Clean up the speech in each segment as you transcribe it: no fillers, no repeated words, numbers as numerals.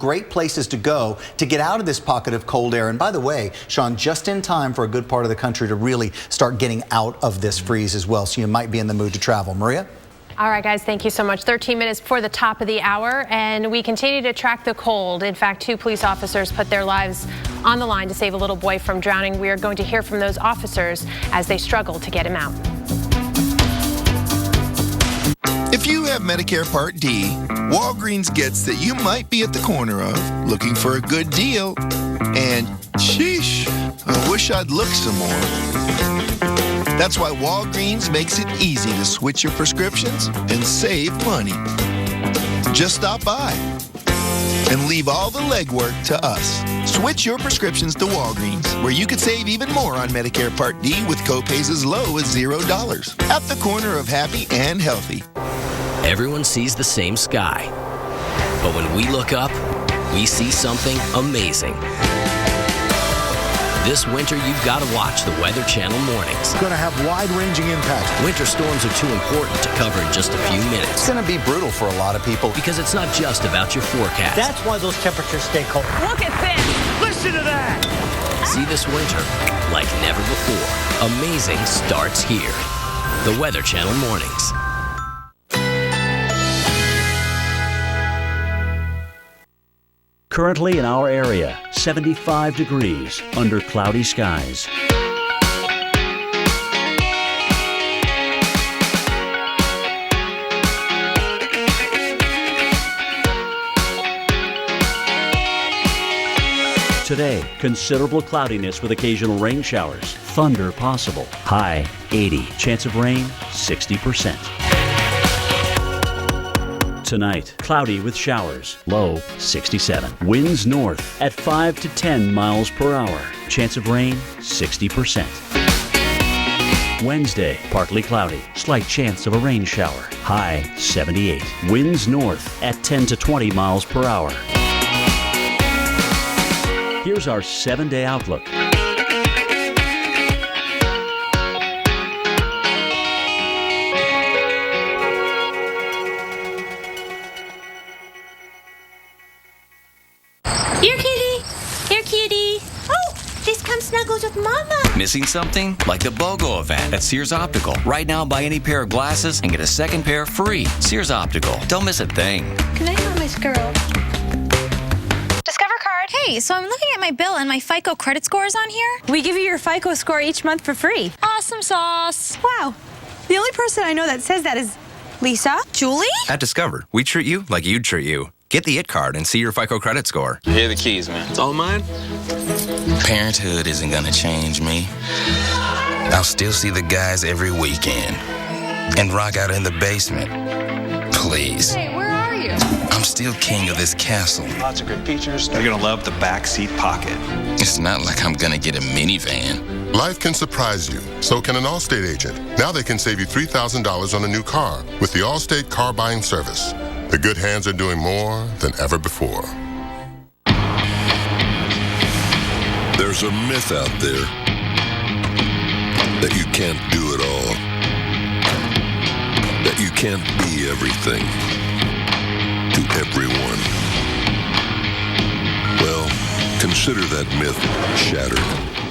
Great places to go to get out of this pocket of cold air. And by the way, Sean, just in time for a good part of the country to really start getting out of this freeze as well. So you might be in the mood to travel. Maria? All right, guys, thank you so much. 13 minutes before the top of the hour, and we continue to track the cold. In fact, 2 police officers put their lives on the line to save a little boy from drowning. We are going to hear from those officers as they struggle to get him out. If you have Medicare Part D, Walgreens gets that you might be at the corner of looking for a good deal, and sheesh, I wish I'd look some more. That's why Walgreens makes it easy to switch your prescriptions and save money. Just stop by and leave all the legwork to us. Switch your prescriptions to Walgreens, where you could save even more on Medicare Part D with copays as low as $0. At the corner of happy and healthy. Everyone sees the same sky, but when we look up, we see something amazing. This winter, you've got to watch the Weather Channel mornings. Going to have wide-ranging impacts. Winter storms are too important to cover in just a few minutes. It's going to be brutal for a lot of people. Because it's not just about your forecast. That's why those temperatures stay cold. Look at this! Listen to that! See this winter like never before. Amazing starts here. The Weather Channel mornings. Currently in our area, 75 degrees under cloudy skies. Today, considerable cloudiness with occasional rain showers. Thunder possible. High 80. Chance of rain 60%. Tonight, cloudy with showers, low 67. Winds north at 5 to 10 miles per hour. Chance of rain 60%. Wednesday, partly cloudy, slight chance of a rain shower. High 78. Winds north at 10 to 20 miles per hour. Here's our 7-day outlook. Here, kitty. Here, kitty. Oh, this comes snuggles with Mama. Missing something? Like the BOGO event at Sears Optical. Right now, buy any pair of glasses and get a second pair free. Sears Optical. Don't miss a thing. Good night, Mama's girl. Discover card. Hey, so I'm looking at my bill and my FICO credit score is on here. We give you your FICO score each month for free. Awesome sauce. Wow. The only person I know that says that is Lisa. Julie? At Discover, we treat you like you'd treat you. Get the IT card and see your FICO credit score. Here are the keys, man. It's all mine. Parenthood isn't gonna change me. I'll still see the guys every weekend and rock out in the basement. Please. Hey, where are you? I'm still king of this castle. Lots of great features. You're gonna love the backseat pocket. It's not like I'm gonna get a minivan. Life can surprise you. So can an Allstate agent. Now they can save you $3,000 on a new car with the Allstate car buying service. The good hands are doing more than ever before. There's a myth out there that you can't do it all. That you can't be everything to everyone. Well, consider that myth shattered.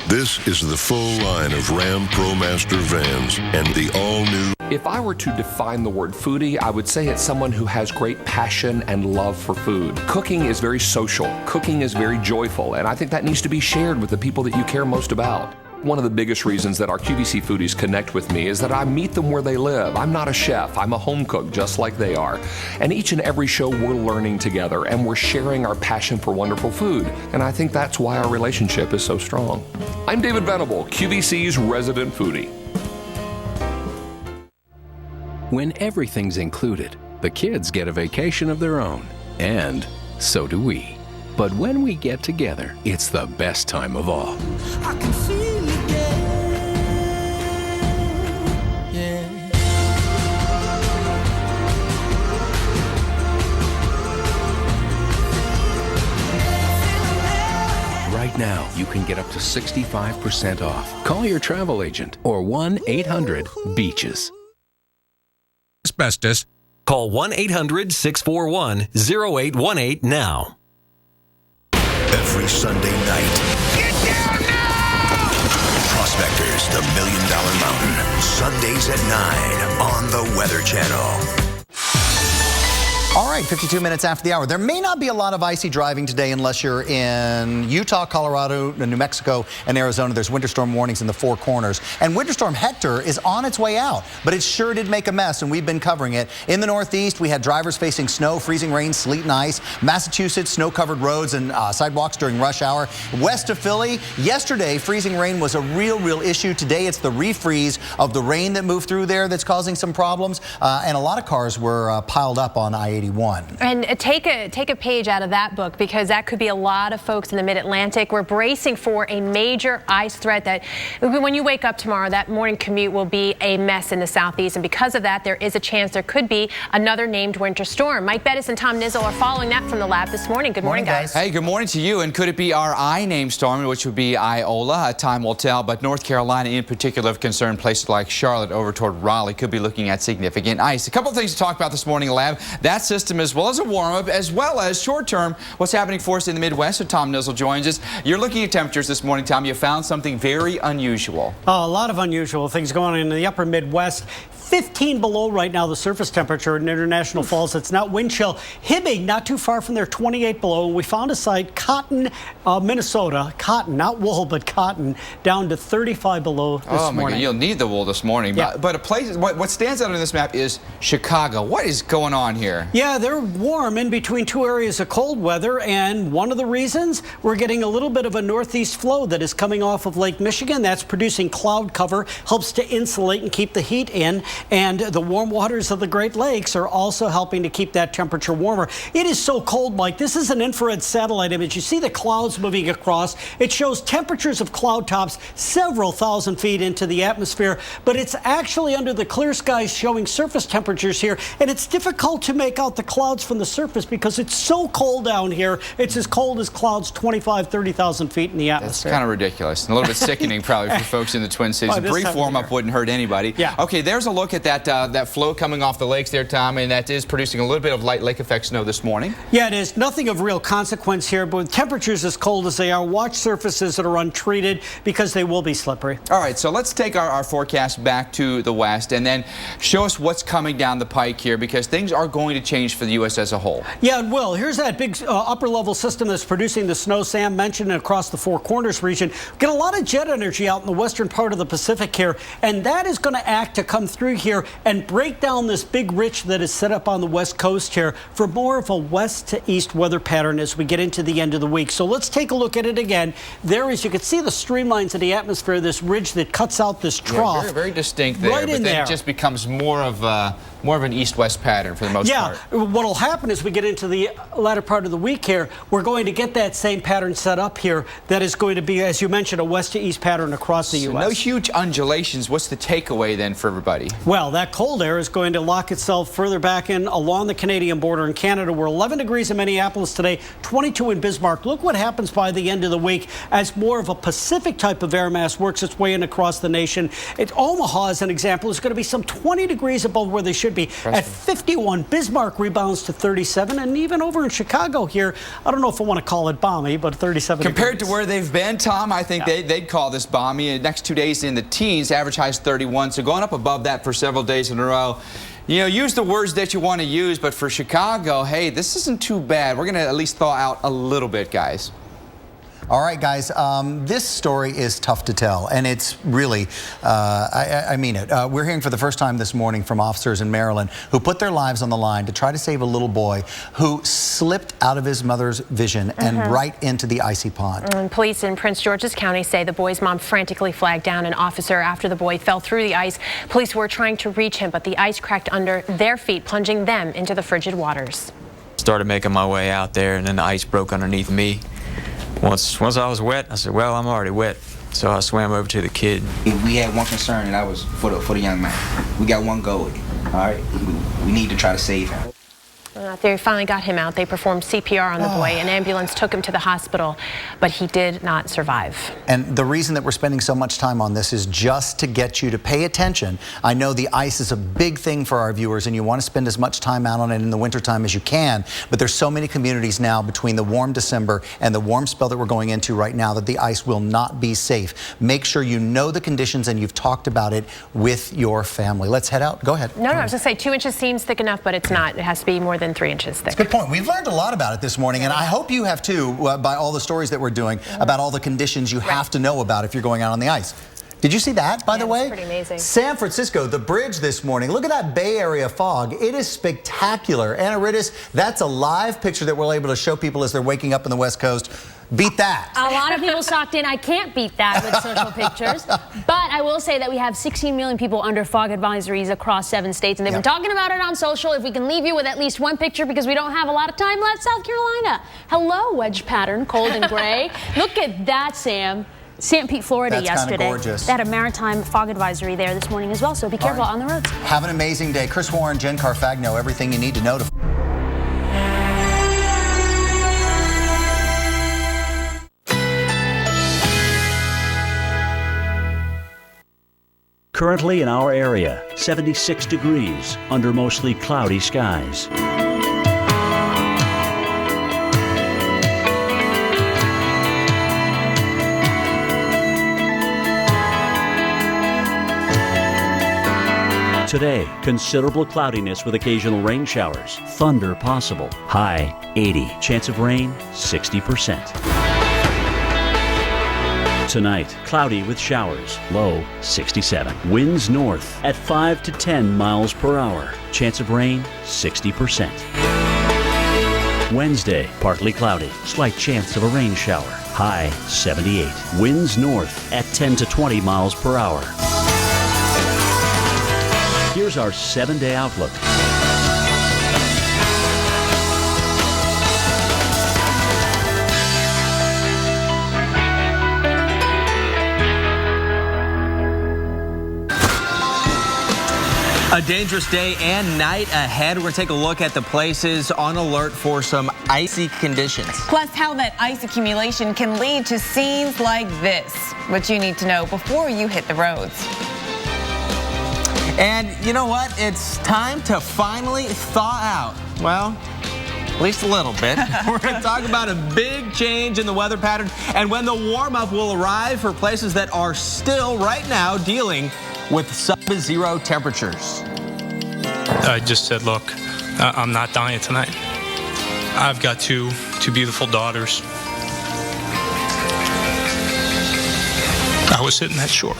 This is the full line of Ram ProMaster vans and the all-new. If I were to define the word foodie, I would say it's someone who has great passion and love for food. Cooking is very social. Cooking is very joyful, and I think that needs to be shared with the people that you care most about. One of the biggest reasons that our QVC foodies connect with me is that I meet them where they live. I'm not a chef. I'm a home cook just like they are. And each and every show we're learning together and we're sharing our passion for wonderful food. And I think that's why our relationship is so strong. I'm David Venable, QVC's resident foodie. When everything's included, the kids get a vacation of their own. And so do we. But when we get together, it's the best time of all. I can feel it, yeah. Right now, you can get up to 65% off. Call your travel agent or 1-800-BEACHES. Asbestos. Call 1-800-641-0818 now. Sunday night. Get down now! Prospectors, the $1 Million Mountain. Sundays at 9 on the Weather Channel. All right, 52 minutes after the hour. There may not be a lot of icy driving today unless you're in Utah, Colorado, New Mexico, and Arizona. There's winter storm warnings in the Four Corners. And Winter Storm Hector is on its way out, but it sure did make a mess, and we've been covering it. In the Northeast, we had drivers facing snow, freezing rain, sleet, and ice. Massachusetts, snow-covered roads and sidewalks during rush hour. West of Philly, yesterday, freezing rain was a real issue. Today, it's the refreeze of the rain that moved through there that's causing some problems. And a lot of cars were piled up on I-81. And take a page out of that book, because that could be a lot of folks in the Mid-Atlantic. We're bracing for a major ice threat that when you wake up tomorrow, that morning commute will be a mess in the Southeast. And because of that, there is a chance there could be another named winter storm. Mike Bettis and Tom Nizzle are following that from the lab this morning. Good morning, guys. Hey, good morning to you. And could it be our I-named storm, which would be Iola? Time will tell. But North Carolina in particular of concern, places like Charlotte over toward Raleigh could be looking at significant ice. A couple of things to talk about this morning, lab. That system, as well as a warm-up, as well as short-term, what's happening for us in the Midwest. So Tom Nizzle joins us. You're looking at temperatures this morning, Tom. You found something very unusual. A lot of unusual things going on in the upper Midwest. 15 below right now, the surface temperature in International Falls. It's not wind chill. Hibbing, not too far from there, 28 below. We found a site, Cotton, Minnesota. Cotton, not wool, but cotton, down to 35 below this morning. Oh, my God. You'll need the wool this morning. Yeah. But a place, what stands out on this map is Chicago. What is going on here? Yeah, they're warm in between two areas of cold weather, and one of the reasons we're getting a little bit of a northeast flow that is coming off of Lake Michigan. That's producing cloud cover, helps to insulate and keep the heat in. And the warm waters of the Great Lakes are also helping to keep that temperature warmer. It is so cold, Mike. This is an infrared satellite image. You see the clouds moving across. It shows temperatures of cloud tops several thousand feet into the atmosphere, but it's actually under the clear skies showing surface temperatures here. And it's difficult to make out the clouds from the surface because it's so cold down here. It's as cold as clouds 25, 30,000 feet in the atmosphere. That's kind of ridiculous and a little bit sickening probably for folks in the Twin Cities. A brief warm-up wouldn't hurt anybody. Yeah. Okay, there's a look at that flow coming off the lakes there, Tom, and that is producing a little bit of light lake effect snow this morning. Yeah, it is. Nothing of real consequence here, but with temperatures as cold as they are, watch surfaces that are untreated because they will be slippery. All right, so let's take our forecast back to the west and then show us what's coming down the pike here, because things are going to change for the U.S. as a whole. Yeah, it will. Here's that big upper-level system that's producing the snow Sam mentioned across the Four Corners region. Get a lot of jet energy out in the western part of the Pacific here, and that is going to act to come through here and break down this big ridge that is set up on the west coast here for more of a west to east weather pattern as we get into the end of the week. So let's take a look at it again. There, as you can see, the streamlines of the atmosphere, this ridge that cuts out this trough. Yeah, very, very distinct there, right but in then there. It just becomes more of an east-west pattern for the most part. Yeah, what'll happen as we get into the latter part of the week here, we're going to get that same pattern set up here that is going to be, as you mentioned, a west to east pattern across the So U.S. no huge undulations. What's the takeaway then for everybody? Well, that cold air is going to lock itself further back in along the Canadian border in Canada. We're 11 degrees in Minneapolis today, 22 in Bismarck. Look what happens by the end of the week as more of a Pacific type of air mass works its way in across the nation. Omaha, as an example, is going to be some 20 degrees above where they should be. At 51, Bismarck rebounds to 37, and even over in Chicago here, I don't know if I want to call it balmy, but 37 Compared degrees. to where they've been, Tom, I think they'd call this balmy. The next 2 days in the teens, average high is 31, so going up above that for several days in a row. You know, use the words that you want to use, but for Chicago, hey, this isn't too bad. We're going to at least thaw out a little bit, guys. All right, guys, this story is tough to tell, and it's really, I mean it. We're hearing for the first time this morning from officers in Maryland who put their lives on the line to try to save a little boy who slipped out of his mother's vision and right into the icy pond. And police in Prince George's County say the boy's mom frantically flagged down an officer after the boy fell through the ice. Police were trying to reach him, but the ice cracked under their feet, plunging them into the frigid waters. Started making my way out there, and then the ice broke underneath me. Once I was wet, I said, well, I'm already wet. So I swam over to the kid. We had one concern, and that was for the young man. We got one goal. All right, we need to try to save him. They finally got him out. They performed CPR on the boy. An ambulance took him to the hospital, but he did not survive. And the reason that we're spending so much time on this is just to get you to pay attention. I know the ice is a big thing for our viewers, and you want to spend as much time out on it in the wintertime as you can, but there's so many communities now between the warm December and the warm spell that we're going into right now that the ice will not be safe. Make sure you know the conditions and you've talked about it with your family. Let's head out. Go ahead. No, I was going to say 2 inches seems thick enough, but it's not. It has to be more than 3 inches thick. That's a good point. We've learned a lot about it this morning, and I hope you have too, by all the stories that we're doing about all the conditions you have to know about if you're going out on the ice. Did you see that, by the way? Pretty amazing. San Francisco, the bridge this morning. Look at that Bay Area fog. It is spectacular. Anna Rittis, that's a live picture that we're able to show people as they're waking up in the West Coast. Beat that. A lot of people socked in. I can't beat that with social pictures. But I will say that we have 16 million people under fog advisories across 7 states, and they've been talking about it on social. If we can leave you with at least one picture because we don't have a lot of time left, South Carolina. Hello, wedge pattern, cold and gray. Look at that, Sam. St. Pete, Florida yesterday. Gorgeous. They had a maritime fog advisory there this morning as well, so be careful on the roads. Have an amazing day. Chris Warren, Jen Carfagno, everything you need to know to... Currently in our area, 76 degrees under mostly cloudy skies. Today, considerable cloudiness with occasional rain showers. Thunder possible. High 80. Chance of rain 60%. Tonight, cloudy with showers. Low 67. Winds north at 5 to 10 miles per hour. Chance of rain 60%. Wednesday, partly cloudy. Slight chance of a rain shower. High 78. Winds north at 10 to 20 miles per hour. Here's our 7-day outlook. A dangerous day and night ahead. We're going to take a look at the places on alert for some icy conditions. Plus, how that ice accumulation can lead to scenes like this. What you need to know before you hit the roads. And you know what? It's time to finally thaw out. Well, at least a little bit. We're going to talk about a big change in the weather pattern and when the warm-up will arrive for places that are still right now dealing with sub-zero temperatures. I just said, look, I'm not dying tonight. I've got two beautiful daughters. I was sitting at shore.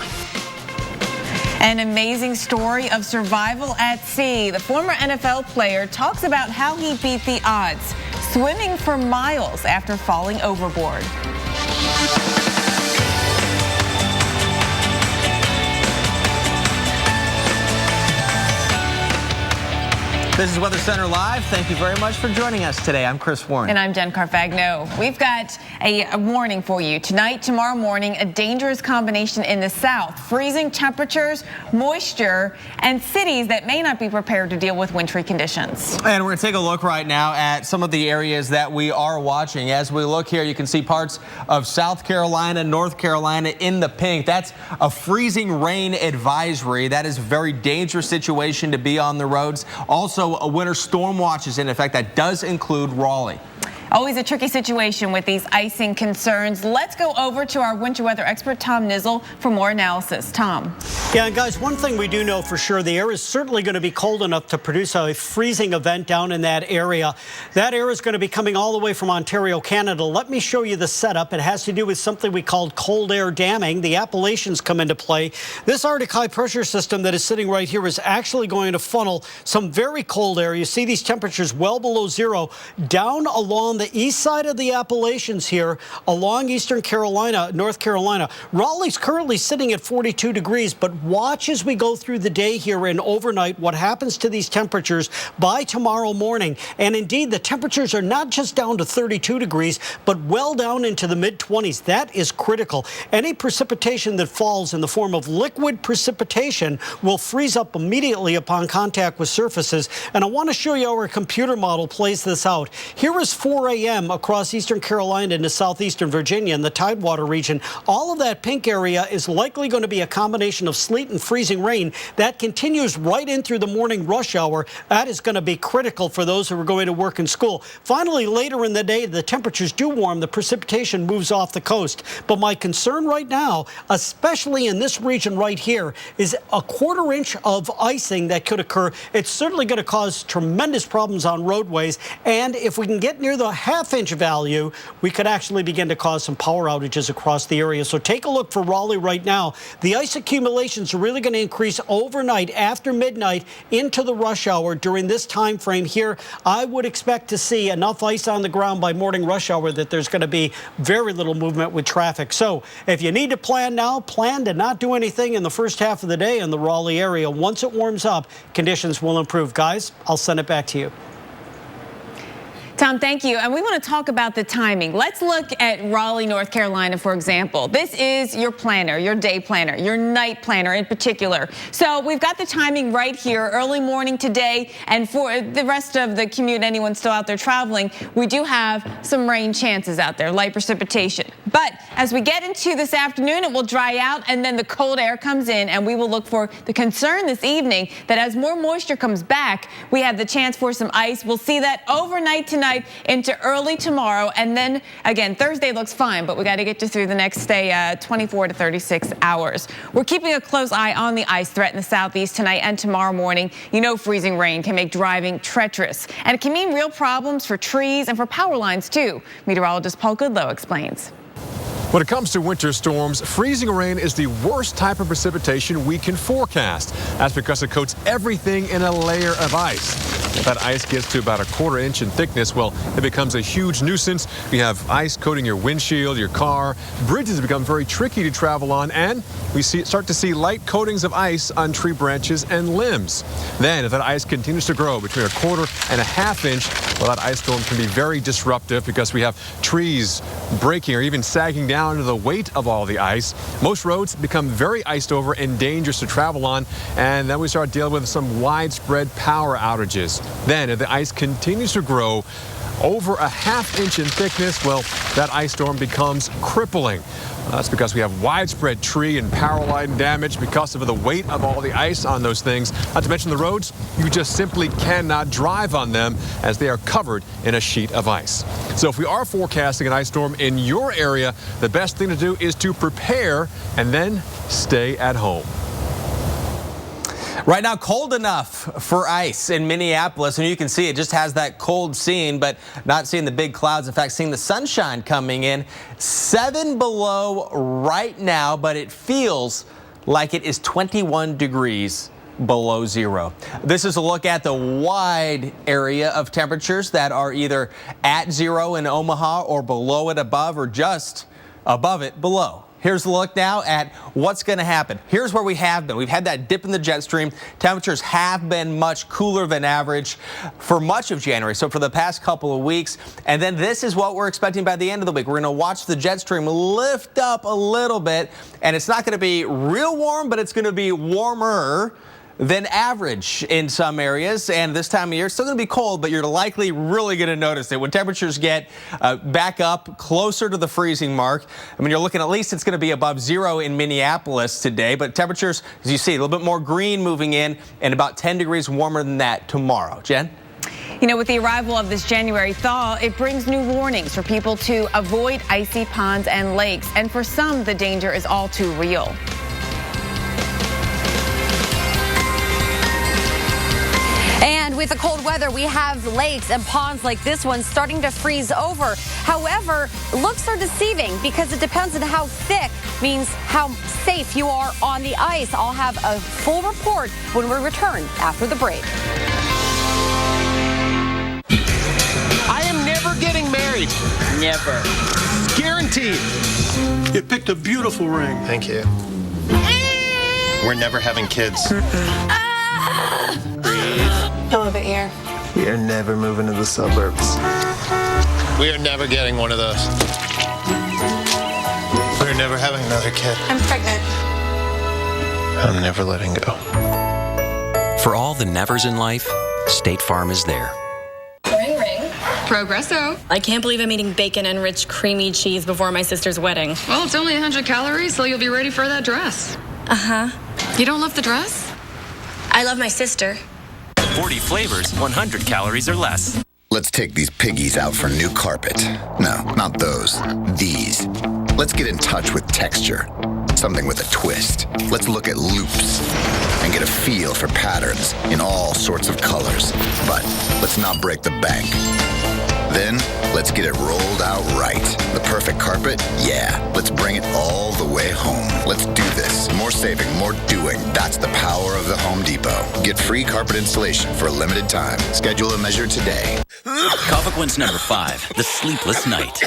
An amazing story of survival at sea. The former NFL player talks about how he beat the odds, swimming for miles after falling overboard. This is Weather Center Live. Thank you very much for joining us today. I'm Chris Warren. And I'm Jen Carfagno. We've got a warning for you. Tonight, tomorrow morning, a dangerous combination in the south. Freezing temperatures, moisture, and cities that may not be prepared to deal with wintry conditions. And we're going to take a look right now at some of the areas that we are watching. As we look here, you can see parts of South Carolina, North Carolina in the pink. That's a freezing rain advisory. That is a very dangerous situation to be on the roads. Also, a winter storm watch is in effect. That does include Raleigh. Always a tricky situation with these icing concerns. Let's go over to our winter weather expert, Tom Nizzle, for more analysis. Tom. Yeah, and guys, one thing we do know for sure, the air is certainly going to be cold enough to produce a freezing event down in that area. That air is going to be coming all the way from Ontario, Canada. Let me show you the setup. It has to do with something we call cold air damming. The Appalachians come into play. This Arctic high pressure system that is sitting right here is actually going to funnel some very cold air. You see these temperatures well below zero down along the east side of the Appalachians here, along eastern Carolina, North Carolina. Raleigh's currently sitting at 42 degrees, but watch as we go through the day here and overnight what happens to these temperatures by tomorrow morning. And indeed, the temperatures are not just down to 32 degrees, but well down into the mid-20s. That is critical. Any precipitation that falls in the form of liquid precipitation will freeze up immediately upon contact with surfaces. And I want to show you how our computer model plays this out. Here is 4 a.m. across eastern Carolina into southeastern Virginia in the Tidewater region. All of that pink area is likely going to be a combination of sleet and freezing rain that continues right in through the morning rush hour. That is going to be critical for those who are going to work in school. Finally, later in the day, the temperatures do warm. The precipitation moves off the coast. But my concern right now, especially in this region right here, is a quarter inch of icing that could occur. It's certainly going to cause tremendous problems on roadways. And if we can get near the half-inch value, we could actually begin to cause some power outages across the area. So take a look for Raleigh right now. The ice accumulations are really going to increase overnight after midnight into the rush hour during this time frame here. I would expect to see enough ice on the ground by morning rush hour that there's going to be very little movement with traffic. So if you need to plan now, plan to not do anything in the first half of the day in the Raleigh area. Once it warms up, conditions will improve. Guys, I'll send it back to you. Tom, thank you. And we want to talk about the timing. Let's look at Raleigh, North Carolina, for example. This is your planner, your day planner, your night planner in particular. So we've got the timing right here, early morning today. And for the rest of the commute, anyone still out there traveling, we do have some rain chances out there, light precipitation. But as we get into this afternoon, it will dry out and then the cold air comes in, and we will look for the concern this evening that as more moisture comes back, we have the chance for some ice. We'll see that overnight tonight into early tomorrow, and then again Thursday looks fine, but we got to get you through the next day 24 to 36 hours. We're keeping a close eye on the ice threat in the southeast tonight and tomorrow morning. You know, freezing rain can make driving treacherous, and it can mean real problems for trees and for power lines too. Meteorologist Paul Goodlow explains. When it comes to winter storms, freezing rain is the worst type of precipitation we can forecast. That's because it coats everything in a layer of ice. If that ice gets to about a quarter inch in thickness, well, it becomes a huge nuisance. We have ice coating your windshield, your car. Bridges become very tricky to travel on, and we start to see light coatings of ice on tree branches and limbs. Then, if that ice continues to grow between a quarter and a half inch, well, that ice storm can be very disruptive because we have trees breaking or even sagging down under the weight of all the ice. Most roads become very iced over and dangerous to travel on, and then we start dealing with some widespread power outages. Then, if the ice continues to grow over a half inch in thickness, well, that ice storm becomes crippling. That's because we have widespread tree and power line damage because of the weight of all the ice on those things. Not to mention the roads, you just simply cannot drive on them as they are covered in a sheet of ice. So if we are forecasting an ice storm in your area, the best thing to do is to prepare and then stay at home. Right now, cold enough for ice in Minneapolis, and you can see it just has that cold scene, but not seeing the big clouds. In fact, seeing the sunshine coming in. 7 below right now, but it feels like it is 21 degrees below zero. This is a look at the wide area of temperatures that are either at zero in Omaha or below it above or just above it below. Here's a look now at what's going to happen. Here's where we have been. We've had that dip in the jet stream. Temperatures have been much cooler than average for much of January, so for the past couple of weeks. And then this is what we're expecting by the end of the week. We're going to watch the jet stream lift up a little bit, and it's not going to be real warm, but it's going to be warmer than average in some areas. And this time of year, it's still going to be cold, but you're likely really going to notice it when temperatures get back up closer to the freezing mark. I mean, you're looking at least it's going to be above zero in Minneapolis today, but temperatures, as you see, a little bit more green moving in and about 10 degrees warmer than that tomorrow. Jen? You know, with the arrival of this January thaw, it brings new warnings for people to avoid icy ponds and lakes. And for some, the danger is all too real. And with the cold weather, we have lakes and ponds like this one starting to freeze over. However, looks are deceiving because it depends on how thick means how safe you are on the ice. I'll have a full report when we return after the break. I am never getting married. married? Never. Guaranteed. You picked a beautiful ring. Thank you. We're never having kids. A little bit here. We are never moving to the suburbs. We are never getting one of those. We're never having another kid. I'm pregnant. I'm never letting go. For all the nevers in life, State Farm is there. Ring, ring. Progresso. I can't believe I'm eating bacon-enriched creamy cheese before my sister's wedding. Well, it's only 100 calories, so you'll be ready for that dress. Uh-huh. You don't love the dress? I love my sister. 40 flavors, 100 calories or less. Let's take these piggies out for new carpet. No, not those. These. Let's get in touch with texture. Something with a twist. Let's look at loops and get a feel for patterns in all sorts of colors. But let's not break the bank. Then, let's get it rolled out right. The perfect carpet? Yeah. Let's bring it all the way home. Let's do this. More saving, more doing. That's the power of the Home Depot. Get free carpet installation for a limited time. Schedule a measure today. Coffequin's number 5, the sleepless night.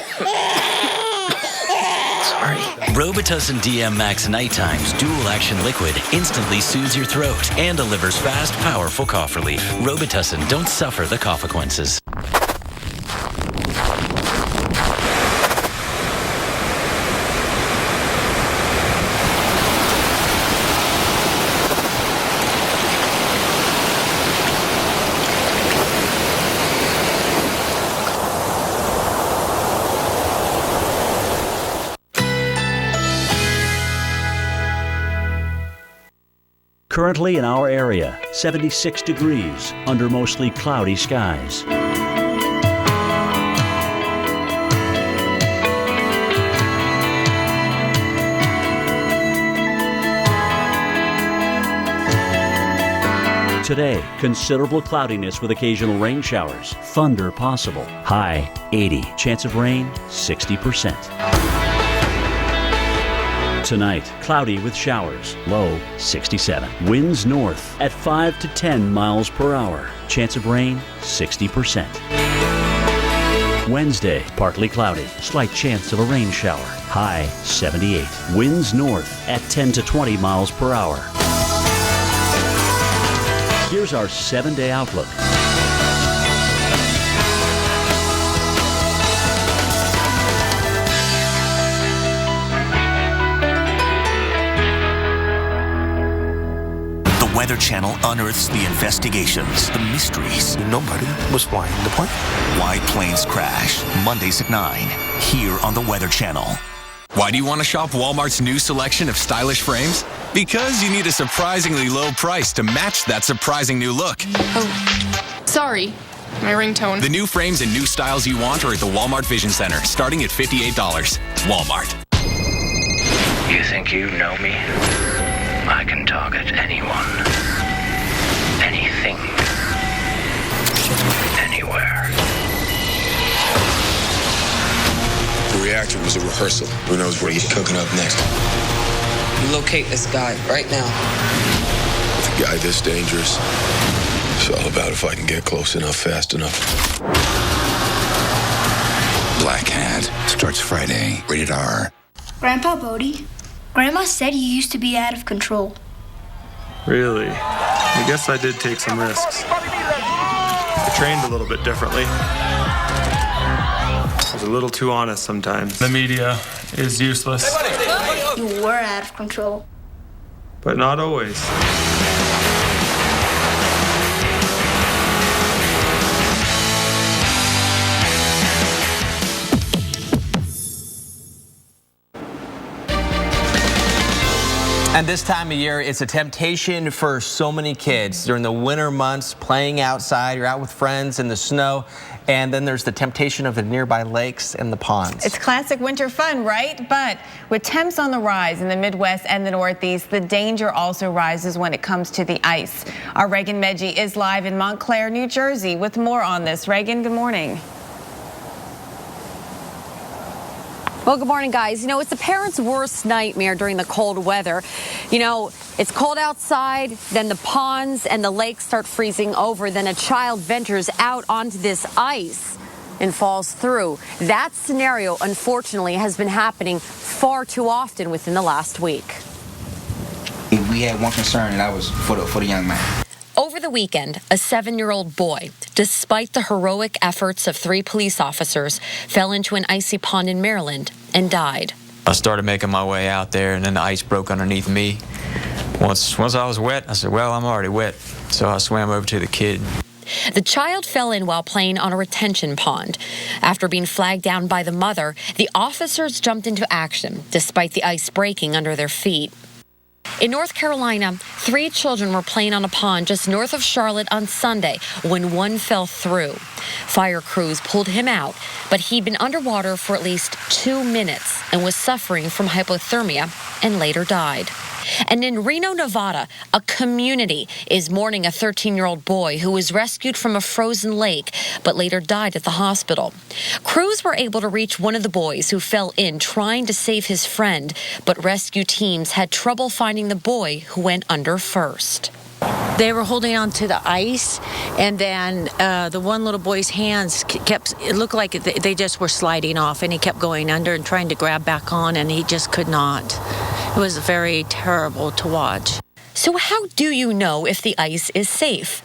Sorry. Robitussin DM Max Nighttime's dual-action liquid instantly soothes your throat and delivers fast, powerful cough relief. Robitussin, don't suffer the consequences. Currently in our area, 76 degrees under mostly cloudy skies. Today, considerable cloudiness with occasional rain showers. Thunder possible. High 80. Chance of rain 60%. Tonight, cloudy with showers. Low 67. Winds north at 5 to 10 miles per hour. Chance of rain 60%. Wednesday, partly cloudy. Slight chance of a rain shower. High 78. Winds north at 10 to 20 miles per hour. Here's our 7-day outlook. The Weather Channel unearths the investigations, the mysteries. Nobody was flying the plane. Why planes crash. Mondays at 9, here on the Weather Channel. Why do you want to shop Walmart's new selection of stylish frames? Because you need a surprisingly low price to match that surprising new look. Oh, sorry. My ringtone. The new frames and new styles you want are at the Walmart Vision Center, starting at $58. Walmart. You think you know me? I can target anyone, anything, anywhere. The reactor was a rehearsal. Who knows what he's cooking up next? You locate this guy right now. With a guy this dangerous, it's all about if I can get close enough, fast enough. Black Hat starts Friday. Rated R. Grandpa Bodie, Grandma said you used to be out of control. Really? I guess I did take some risks. I trained a little bit differently. I was a little too honest sometimes. The media is useless. You were out of control. But not always. And this time of year, it's a temptation for so many kids during the winter months, playing outside. You're out with friends in the snow, and then there's the temptation of the nearby lakes and the ponds. It's classic winter fun, right? But with temps on the rise in the Midwest and the Northeast, the danger also rises when it comes to the ice. Our Reagan Medji is live in Montclair, New Jersey with more on this. Reagan, good morning. Well, good morning, guys. You know, it's a parent's worst nightmare during the cold weather. You know, it's cold outside, then the ponds and the lakes start freezing over, then a child ventures out onto this ice. and falls through. That scenario, unfortunately, has been happening far too often within the last week. We had one concern, and that was for the young man. Over the weekend, a 7-year-old boy, despite the heroic efforts of 3 police officers, fell into an icy pond in Maryland and died. I started making my way out there, and then the ice broke underneath me. Once I was wet, I said, well, I'm already wet. So I swam over to the kid. The child fell in while playing on a retention pond. After being flagged down by the mother, the officers jumped into action, despite the ice breaking under their feet. In North Carolina, 3 children were playing on a pond just north of Charlotte on Sunday when one fell through. Fire crews pulled him out, but he'd been underwater for at least 2 minutes and was suffering from hypothermia and later died. And in Reno, Nevada, a community is mourning a 13-year-old boy who was rescued from a frozen lake but later died at the hospital. Crews were able to reach one of the boys who fell in trying to save his friend, but rescue teams had trouble finding the boy who went under first. They were holding on to the ice, and then the one little boy's hands it looked like they just were sliding off, and he kept going under and trying to grab back on, and he just could not. It was very terrible to watch. So how do you know if the ice is safe?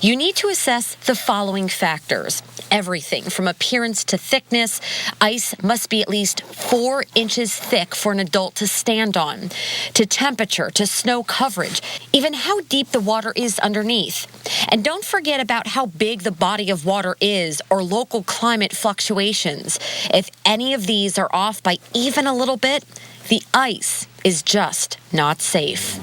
You need to assess the following factors. Everything from appearance to thickness. Ice must be at least 4 inches thick for an adult to stand on. To temperature, to snow coverage, even how deep the water is underneath. And don't forget about how big the body of water is or local climate fluctuations. If any of these are off by even a little bit, the ice is just not safe.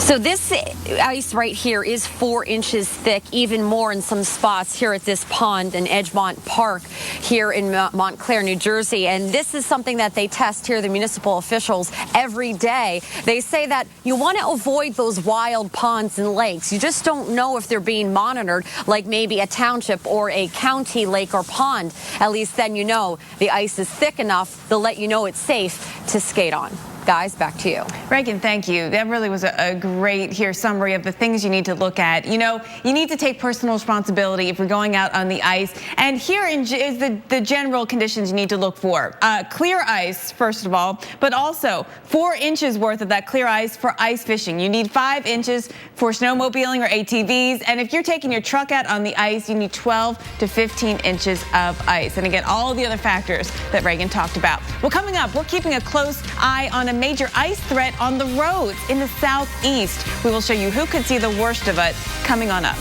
So this ice right here is 4 inches thick, even more in some spots here at this pond in Edgemont Park here in Montclair, New Jersey. And this is something that they test here, the municipal officials, every day. They say that you want to avoid those wild ponds and lakes. You just don't know if they're being monitored, like maybe a township or a county lake or pond. At least then you know the ice is thick enough, they'll let you know it's safe to skate on. Guys, back to you. Reagan, thank you. That really was a great summary of the things you need to look at. You know, you need to take personal responsibility if you're going out on the ice. And here is the general conditions you need to look for. Clear ice, first of all, but also 4 inches worth of that clear ice for ice fishing. You need 5 inches for snowmobiling or ATVs. And if you're taking your truck out on the ice, you need 12 to 15 inches of ice. And again, all of the other factors that Reagan talked about. Well, coming up, we're keeping a close eye on a major ice threat on the roads in the southeast. We will show you who could see the worst of it coming on up.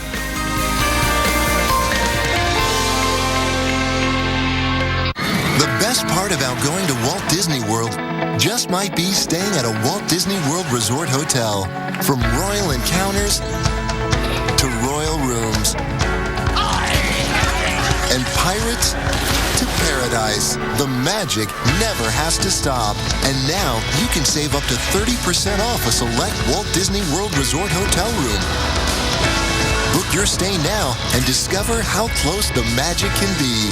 The best part about going to Walt Disney World just might be staying at a Walt Disney World Resort hotel. From royal encounters to royal rooms and pirates to paradise. The magic never has to stop. And now you can save up to 30% off a select Walt Disney World Resort hotel room. Book your stay now and discover how close the magic can be.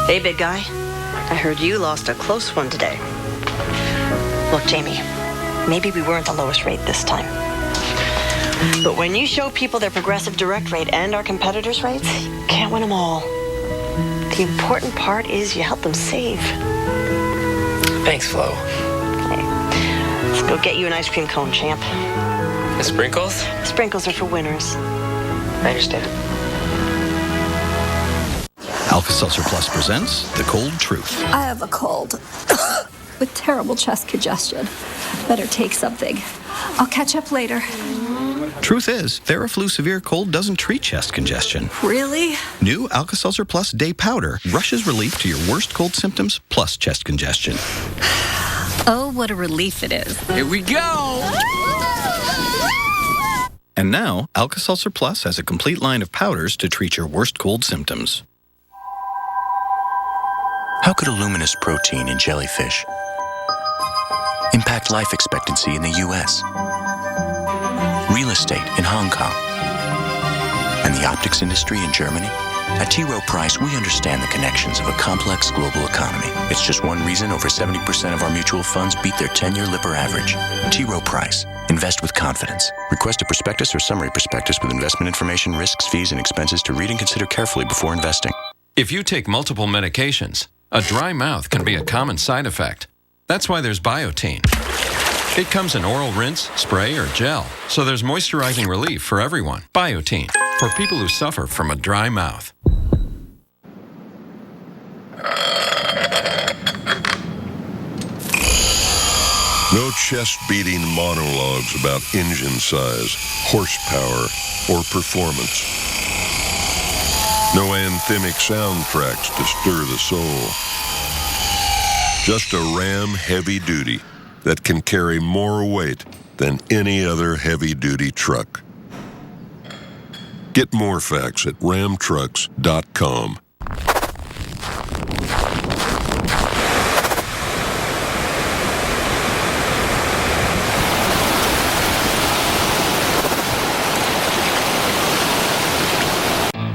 Hey, big guy. I heard you lost a close one today. Look, Jamie, maybe we weren't the lowest rate this time. But when you show people their Progressive Direct rate and our competitors' rates, you can't win them all. The important part is you help them save. Thanks, Flo. Hey, let's go get you an ice cream cone, champ. The sprinkles? Sprinkles are for winners. I understand. Alka-Seltzer Plus presents The Cold Truth. I have a cold with terrible chest congestion. Better take something. I'll catch up later. Truth is, Theraflu Severe Cold doesn't treat chest congestion. Really? New Alka-Seltzer Plus Day Powder rushes relief to your worst cold symptoms plus chest congestion. Oh, what a relief it is. Here we go! And now, Alka-Seltzer Plus has a complete line of powders to treat your worst cold symptoms. How could a luminous protein in jellyfish impact life expectancy in the U.S., real estate in Hong Kong, And the optics industry in Germany? At T. Rowe Price, we understand the connections of a complex global economy. It's just one reason over 70% of our mutual funds beat their 10-year Lipper average. T. Rowe Price. Invest with confidence. Request a prospectus or summary prospectus with investment information, risks, fees, and expenses to read and consider carefully before investing. If you take multiple medications, a dry mouth can be a common side effect. That's why there's Biotene. It comes in oral rinse, spray, or gel, so there's moisturizing relief for everyone. Biotene, for people who suffer from a dry mouth. No chest-beating monologues about engine size, horsepower, or performance. No anthemic soundtracks to stir the soul. Just a Ram Heavy Duty that can carry more weight than any other heavy-duty truck. Get more facts at ramtrucks.com.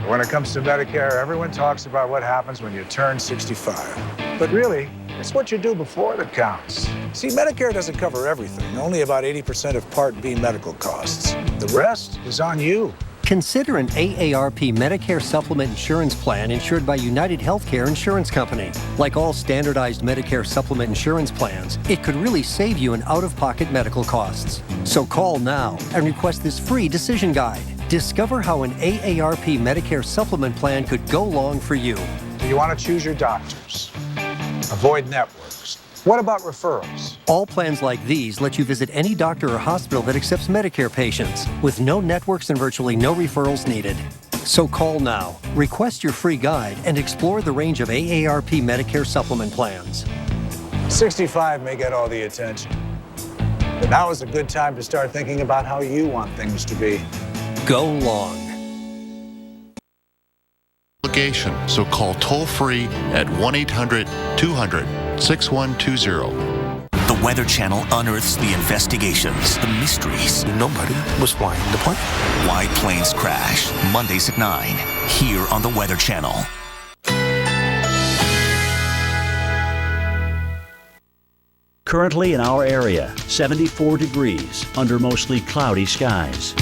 When it comes to Medicare, everyone talks about what happens when you turn 65. But really, it's what you do before that counts. See, Medicare doesn't cover everything, only about 80% of Part B medical costs. The rest is on you. Consider an AARP Medicare Supplement Insurance Plan insured by United Healthcare Insurance Company. Like all standardized Medicare Supplement insurance plans, it could really save you in out-of-pocket medical costs. So call now and request this free decision guide. Discover how an AARP Medicare Supplement plan could go long for you. You want to choose your doctors. Avoid networks. What about referrals? All plans like these let you visit any doctor or hospital that accepts Medicare patients, with no networks and virtually no referrals needed. So call now, request your free guide, and explore the range of AARP Medicare Supplement plans. 65 may get all the attention, but now is a good time to start thinking about how you want things to be. Go long. So call toll-free at 1-800-200-6120. The Weather Channel unearths the investigations, the mysteries. Nobody was flying the plane. Why planes crash. Mondays at 9, here on the Weather Channel. Currently in our area, 74 degrees under mostly cloudy skies.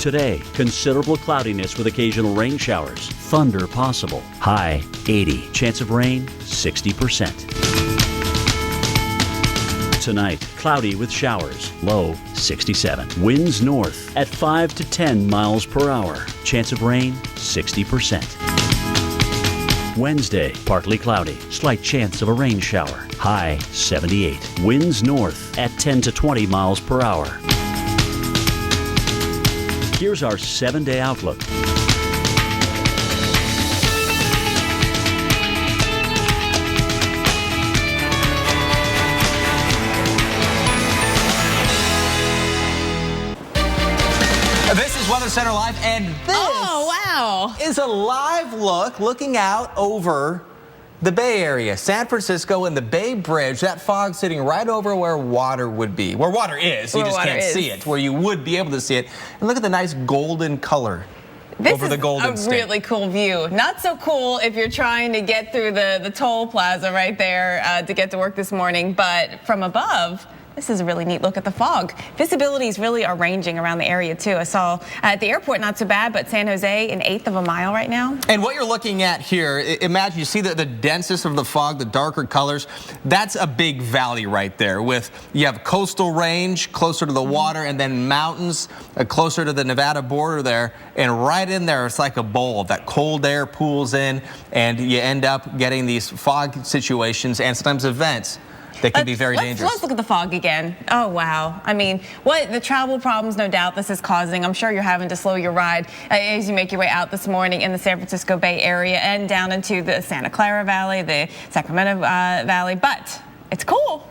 Today, considerable cloudiness with occasional rain showers. Thunder possible. High 80. Chance of rain 60%. Tonight, cloudy with showers. Low 67. Winds north at 5 to 10 miles per hour. Chance of rain 60%. Wednesday, partly cloudy. Slight chance of a rain shower. High 78. Winds north at 10 to 20 miles per hour. Here's our 7-day outlook. This is Weather Center Live, and this is a live look looking out over the Bay Area, San Francisco, and the Bay Bridge. That fog sitting right over where water would be. Where water is, you just can't see it. Where you would be able to see it. And look at the nice golden color over the Golden State. This is a really cool view. Not so cool if you're trying to get through the toll plaza right there to get to work this morning. But from above, this is a really neat look at the fog. Visibilities really are ranging around the area too. I saw at the airport, not so bad, but San Jose, 1/8 of a mile right now. And what you're looking at here, imagine you see the densest of the fog, the darker colors. That's a big valley right there. You have coastal range closer to the water, and then mountains closer to the Nevada border there. And right in there, it's like a bowl. That cold air pools in, and you end up getting these fog situations and sometimes events that can be very dangerous. Let's look at the fog again. Oh, wow. I mean, what the travel problems, no doubt, this is causing. I'm sure you're having to slow your ride as you make your way out this morning in the San Francisco Bay Area and down into the Santa Clara Valley, the Sacramento Valley, but it's cool.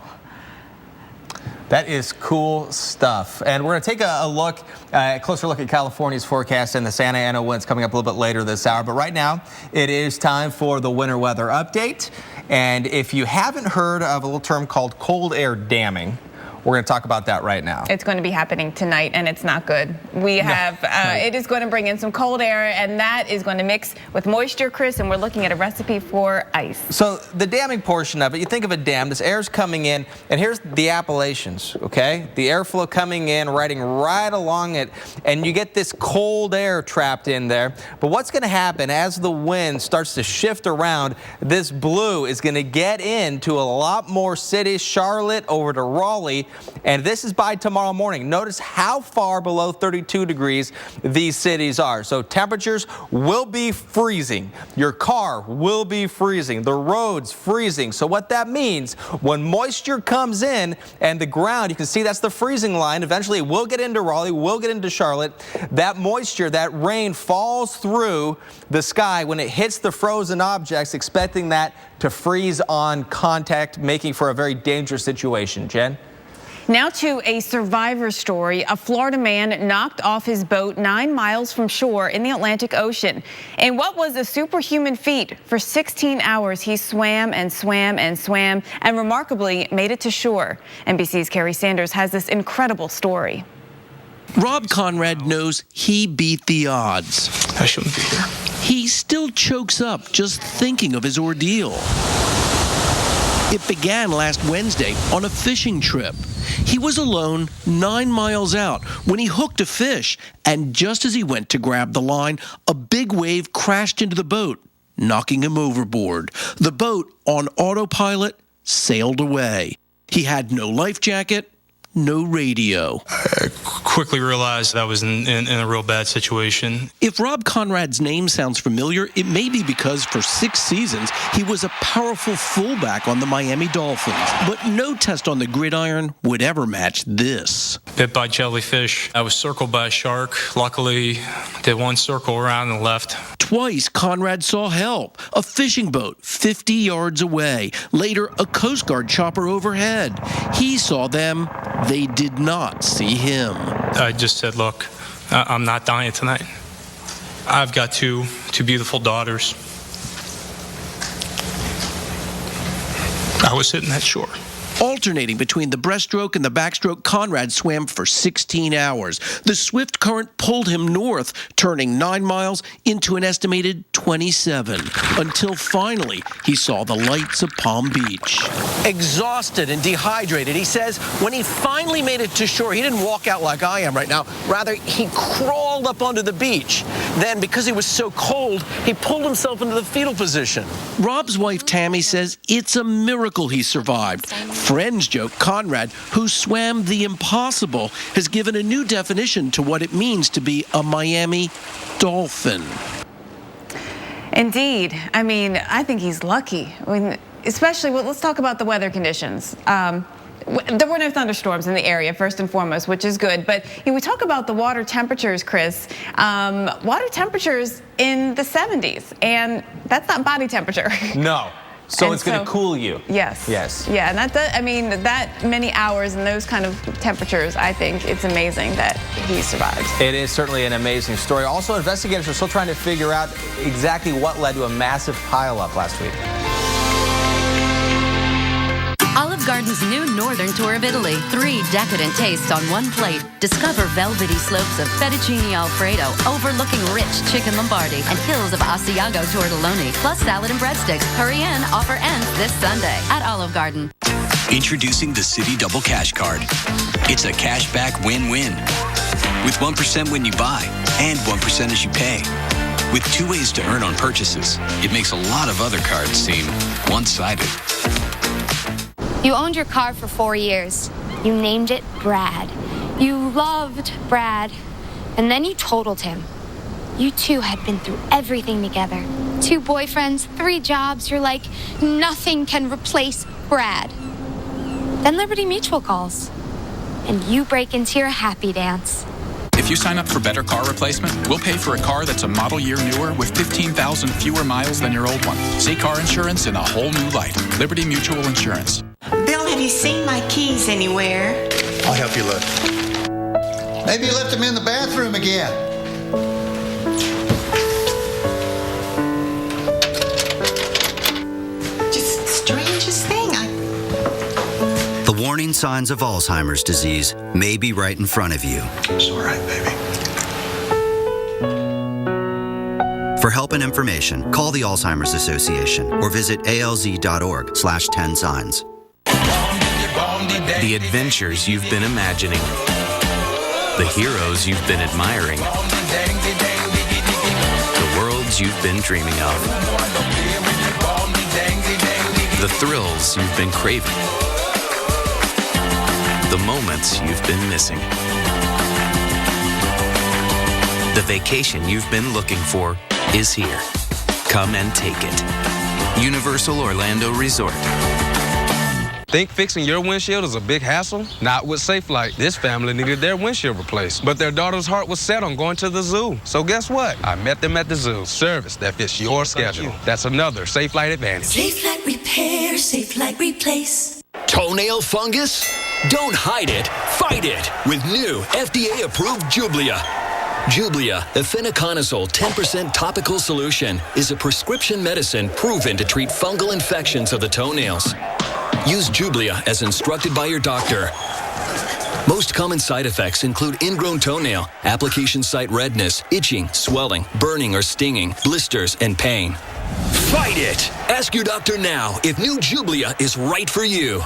That is cool stuff. And we're going to take a closer look at California's forecast and the Santa Ana winds coming up a little bit later this hour. But right now, it is time for the winter weather update. And if you haven't heard of a little term called cold air damming, we're going to talk about that right now. It's going to be happening tonight, and it's not good. It is going to bring in some cold air, and that is going to mix with moisture, Chris, and we're looking at a recipe for ice. So the damming portion of it, you think of a dam, this air's coming in, and here's the Appalachians, okay? The airflow coming in, riding right along it, and you get this cold air trapped in there. But what's going to happen as the wind starts to shift around, this blue is going to get into a lot more cities, Charlotte over to Raleigh, and this is by tomorrow morning. Notice how far below 32 degrees these cities are. So temperatures will be freezing. Your car will be freezing. The roads freezing. So what that means, when moisture comes in and the ground, you can see that's the freezing line. Eventually it will get into Raleigh, will get into Charlotte. That moisture, that rain falls through the sky when it hits the frozen objects, expecting that to freeze on contact, making for a very dangerous situation. Jen? Now to a survivor story. A Florida man knocked off his boat 9 miles from shore in the Atlantic Ocean. In what was a superhuman feat, for 16 hours he swam and swam and swam and remarkably made it to shore. NBC's Carrie Sanders has this incredible story. Rob Conrad knows he beat the odds. I shouldn't be here. He still chokes up just thinking of his ordeal. It began last Wednesday on a fishing trip. He was alone 9 miles out when he hooked a fish, and just as he went to grab the line, a big wave crashed into the boat, knocking him overboard. The boat, on autopilot, sailed away. He had no life jacket, no radio. I quickly realized I was in a real bad situation. If Rob Conrad's name sounds familiar, it may be because for 6 seasons, he was a powerful fullback on the Miami Dolphins. But no test on the gridiron would ever match this. Bit by jellyfish. I was circled by a shark. Luckily, did one circle around and left. Twice, Conrad saw help. A fishing boat 50 yards away. Later, a Coast Guard chopper overhead. He saw them. They did not see him. I just said, look, I'm not dying tonight. I've got two beautiful daughters. I was sitting at shore. Alternating between the breaststroke and the backstroke, Conrad swam for 16 hours. The swift current pulled him north, turning 9 miles into an estimated 27, until finally he saw the lights of Palm Beach. Exhausted and dehydrated, he says when he finally made it to shore, he didn't walk out like I am right now. Rather, he crawled up onto the beach. Then, because he was so cold, he pulled himself into the fetal position. Rob's wife, Tammy, says it's a miracle he survived. Friends joke Conrad, who swam the impossible, has given a new definition to what it means to be a Miami Dolphin. Indeed. I mean, I think he's lucky. I mean, especially, let's talk about the weather conditions. There were no thunderstorms in the area, first and foremost, which is good. But we talk about the water temperatures, Chris. Water temperatures in the 70s, and that's not body temperature. No. So it's going to cool you. Yes. Yes. Yeah, and that many hours and those kind of temperatures, I think it's amazing that he survived. It is certainly an amazing story. Also, investigators are still trying to figure out exactly what led to a massive pileup last week. Olive Garden's new northern tour of Italy. 3 decadent tastes on one plate. Discover velvety slopes of fettuccine alfredo overlooking rich chicken Lombardi and hills of Asiago tortelloni, plus salad and breadsticks. Hurry in. Offer ends this Sunday at Olive Garden. Introducing the Citi Double Cash Card. It's a cashback win-win. With 1% when you buy and 1% as you pay. With 2 ways to earn on purchases, it makes a lot of other cards seem one-sided. You owned your car for 4 years. You named it Brad. You loved Brad. And then you totaled him. You two had been through everything together. 2 boyfriends, 3 jobs. You're like, nothing can replace Brad. Then Liberty Mutual calls. And you break into your happy dance. If you sign up for Better Car Replacement, we'll pay for a car that's a model year newer with 15,000 fewer miles than your old one. See car insurance in a whole new light. Liberty Mutual Insurance. Bill, have you seen my keys anywhere? I'll help you look. Maybe you left him in the bathroom again. Just strangest thing. The warning signs of Alzheimer's disease may be right in front of you. It's all right, baby. For help and information, call the Alzheimer's Association or visit alz.org/10signs. The adventures you've been imagining. The heroes you've been admiring. The worlds you've been dreaming of. The thrills you've been craving. The moments you've been missing. The vacation you've been looking for is here. Come and take it. Universal Orlando Resort. Think fixing your windshield is a big hassle? Not with Safelite. This family needed their windshield replaced, but their daughter's heart was set on going to the zoo. So guess what? I met them at the zoo. Service that fits your schedule. That's another Safelite advantage. Safelite repair, Safelite replace. Toenail fungus? Don't hide it, fight it with new FDA-approved Jublia. Jublia, efinaconazole 10% topical solution, is a prescription medicine proven to treat fungal infections of the toenails. Use Jublia as instructed by your doctor. Most common side effects include ingrown toenail, application site redness, itching, swelling, burning or stinging, blisters, and pain. Fight it! Ask your doctor now if new Jublia is right for you.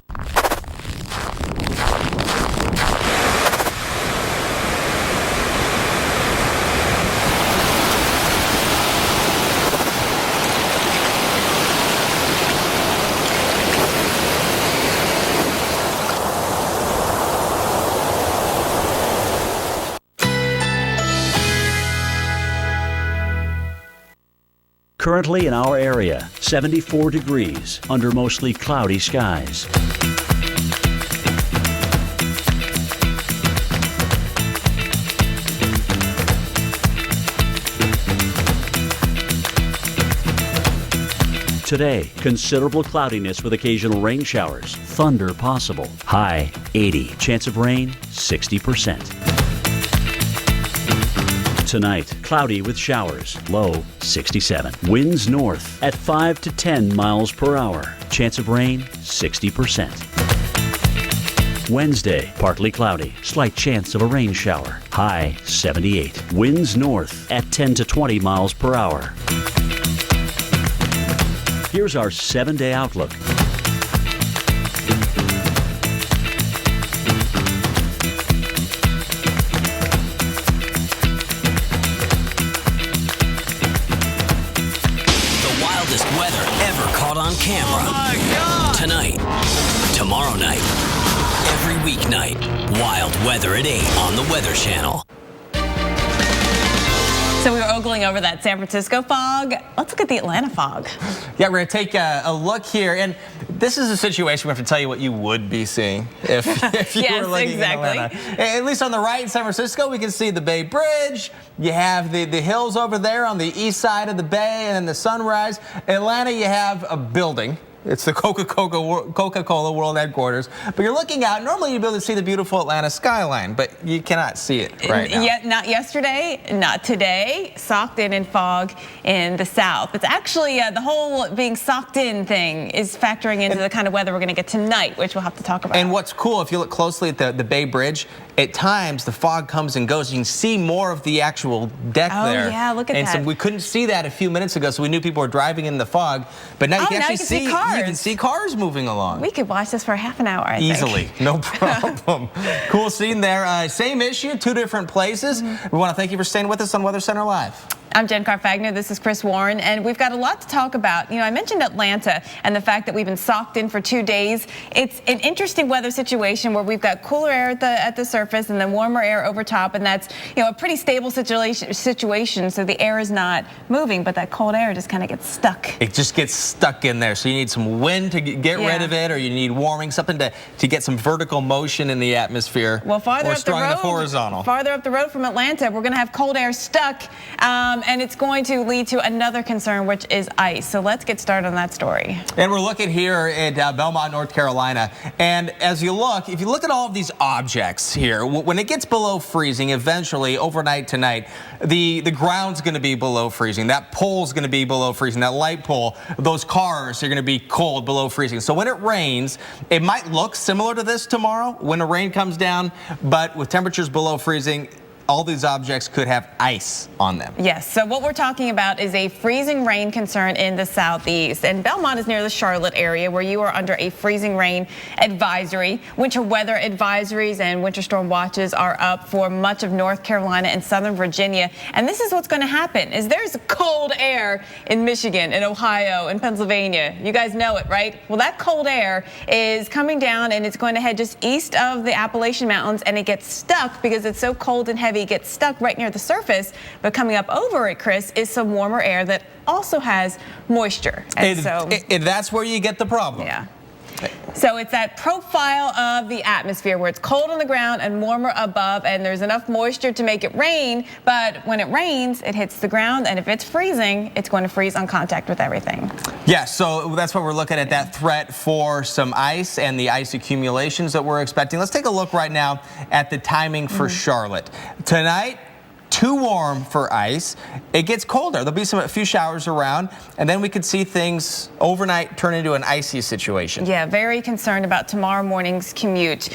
Currently in our area, 74 degrees under mostly cloudy skies. Today, considerable cloudiness with occasional rain showers. Thunder possible. High 80. Chance of rain 60%. Tonight, cloudy with showers, low 67. Winds north at 5 to 10 miles per hour. Chance of rain 60%. Wednesday, partly cloudy, slight chance of a rain shower, high 78. Winds north at 10 to 20 miles per hour. Here's our 7-day outlook. On camera. Oh my God. Tonight, tomorrow night, every weeknight. Wild weather at 8 on the Weather Channel. So we were ogling over that San Francisco fog. Let's look at the Atlanta fog. Yeah, we're going to take a look here. And this is a situation we have to tell you what you would be seeing if you yes, were looking exactly. in Atlanta. At least on the right in San Francisco, we can see the Bay Bridge. You have the hills over there on the east side of the bay and then the sunrise. Atlanta, you have a building. It's the Coca-Cola World Headquarters. But you're looking out. Normally you'd be able to see the beautiful Atlanta skyline, but you cannot see it right now. Yet, not yesterday, not today. Socked in fog in the south. It's actually the whole being socked in thing is factoring into the kind of weather we're going to get tonight, which we'll have to talk about. And what's cool, if you look closely at the Bay Bridge, at times the fog comes and goes. You can see more of the actual deck there. Oh yeah, look at that. And so we couldn't see that a few minutes ago, so we knew people were driving in the fog. But now you can actually see cars. You can see cars moving along. We could watch this for half an hour, I think. Easily, no problem. Cool scene there. Same issue, two different places. We want to thank you for staying with us on Weather Center Live. I'm Jen Carfagna, this is Chris Warren, and we've got a lot to talk about. You know, I mentioned Atlanta and the fact that we've been socked in for 2 days. It's an interesting weather situation where we've got cooler air at the surface and then warmer air over top, and that's, you know, a pretty stable situation, so the air is not moving, but that cold air just kind of gets stuck. It just gets stuck in there, so you need some wind to get rid of it, or you need warming, something to get some vertical motion in the atmosphere. Well, farther up the road, horizontal. Farther up the road from Atlanta, we're going to have cold air stuck. And it's going to lead to another concern, which is ice. So let's get started on that story. And we're looking here at Belmont, North Carolina. And as you look, if you look at all of these objects here, when it gets below freezing, eventually overnight tonight, the ground's going to be below freezing. That pole's going to be below freezing. That light pole, those cars are going to be cold below freezing. So when it rains, it might look similar to this tomorrow when the rain comes down, but with temperatures below freezing, all these objects could have ice on them. Yes, so what we're talking about is a freezing rain concern in the southeast. And Belmont is near the Charlotte area where you are under a freezing rain advisory. Winter weather advisories and winter storm watches are up for much of North Carolina and southern Virginia. And this is what's going to happen is there's cold air in Michigan, in Ohio, in Pennsylvania. You guys know it, right? Well, that cold air is coming down and it's going to head just east of the Appalachian Mountains, and it gets stuck because it's so cold and heavy. Gets stuck right near the surface, but coming up over it, Chris, is some warmer air that also has moisture. And that's where you get the problem. Yeah. So it's that profile of the atmosphere where it's cold on the ground and warmer above, and there's enough moisture to make it rain. But when it rains, it hits the ground, and if it's freezing, it's going to freeze on contact with everything. Yeah, so that's why we're looking at that threat for some ice and the ice accumulations that we're expecting. Let's take a look right now at the timing for Charlotte. Tonight, too warm for ice. It gets colder. There'll be a few showers around, and then we could see things overnight turn into an icy situation. Yeah, very concerned about tomorrow morning's commute.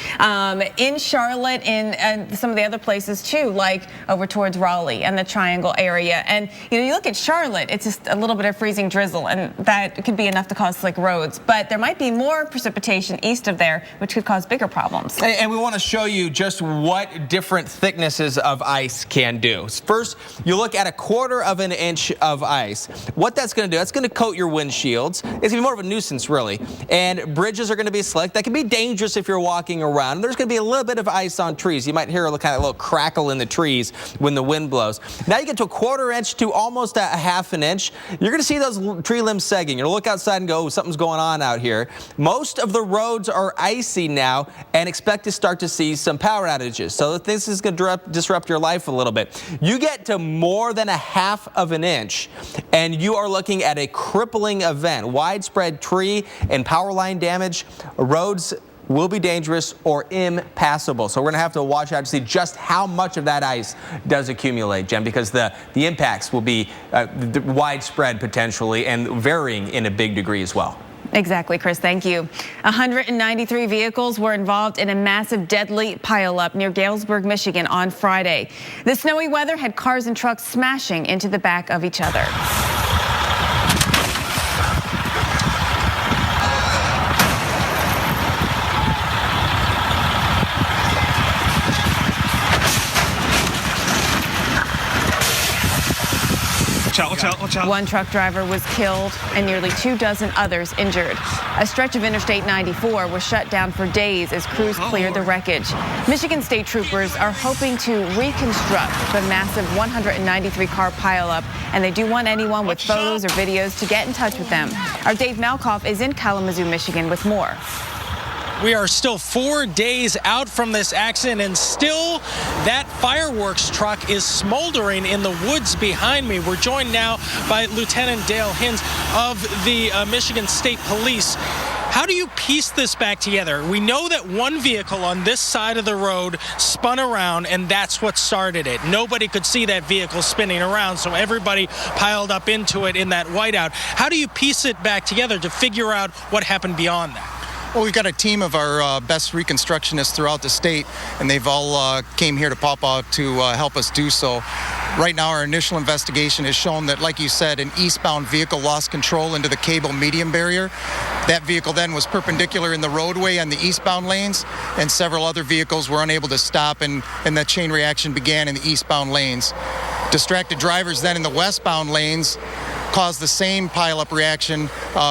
In Charlotte and some of the other places too, like over towards Raleigh and the Triangle area. And you look at Charlotte, it's just a little bit of freezing drizzle, and that could be enough to cause slick roads. But there might be more precipitation east of there, which could cause bigger problems. And we want to show you just what different thicknesses of ice can do. First, you look at 1/4 of an inch of ice. What that's going to do, that's going to coat your windshields. It's going to be more of a nuisance, really. And bridges are going to be slick. That can be dangerous if you're walking around. There's going to be a little bit of ice on trees. You might hear a little crackle in the trees when the wind blows. Now you get to 1/4 inch to almost a 1/2 an inch. You're going to see those tree limbs sagging. You're going to look outside and go, oh, something's going on out here. Most of the roads are icy now, and expect to start to see some power outages. So this is going to disrupt your life a little bit. You get to more than 1/2 of an inch, and you are looking at a crippling event. Widespread tree and power line damage. Roads will be dangerous or impassable. So we're going to have to watch out to see just how much of that ice does accumulate, Jen, because the impacts will be widespread potentially and varying in a big degree as well. Exactly, Chris. Thank you. 193 vehicles were involved in a massive deadly pileup near Galesburg, Michigan on Friday. The snowy weather had cars and trucks smashing into the back of each other. Watch out. One truck driver was killed and nearly 24 others injured. A stretch of Interstate 94 was shut down for days as crews cleared the wreckage. Michigan State troopers are hoping to reconstruct the massive 193-car pileup, and they do want anyone with photos or videos to get in touch with them. Our Dave Malkoff is in Kalamazoo, Michigan with more. We are still 4 days out from this accident, and still that fireworks truck is smoldering in the woods behind me. We're joined now by Lieutenant Dale Hinz of the Michigan State Police. How do you piece this back together? We know that one vehicle on this side of the road spun around, and that's what started it. Nobody could see that vehicle spinning around, so everybody piled up into it in that whiteout. How do you piece it back together to figure out what happened beyond that? Well, we've got a team of our best reconstructionists throughout the state, and they've all came here to Pawpaw to help us do so. Right now, our initial investigation has shown that, like you said, an eastbound vehicle lost control into the cable median barrier. That vehicle then was perpendicular in the roadway on the eastbound lanes, and several other vehicles were unable to stop, and that chain reaction began in the eastbound lanes. Distracted drivers then in the westbound lanes caused the same pileup reaction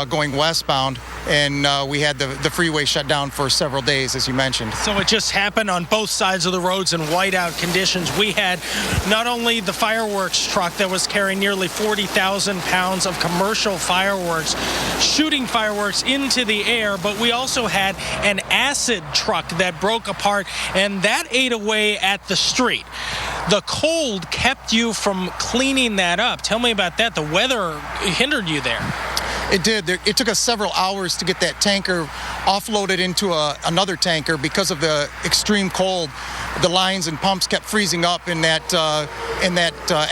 going westbound, and we had the freeway shut down for several days, as you mentioned. So it just happened on both sides of the roads in whiteout conditions. We had not only the fireworks truck that was carrying nearly 40,000 pounds of commercial fireworks, shooting fireworks into the air, but we also had an acid truck that broke apart, and that ate away at the street. the cold kept you from cleaning that up. Tell me about that. The weather hindered you there. It did. It took us several hours to get that tanker offloaded into another tanker because of the extreme cold. The lines and pumps kept freezing up in that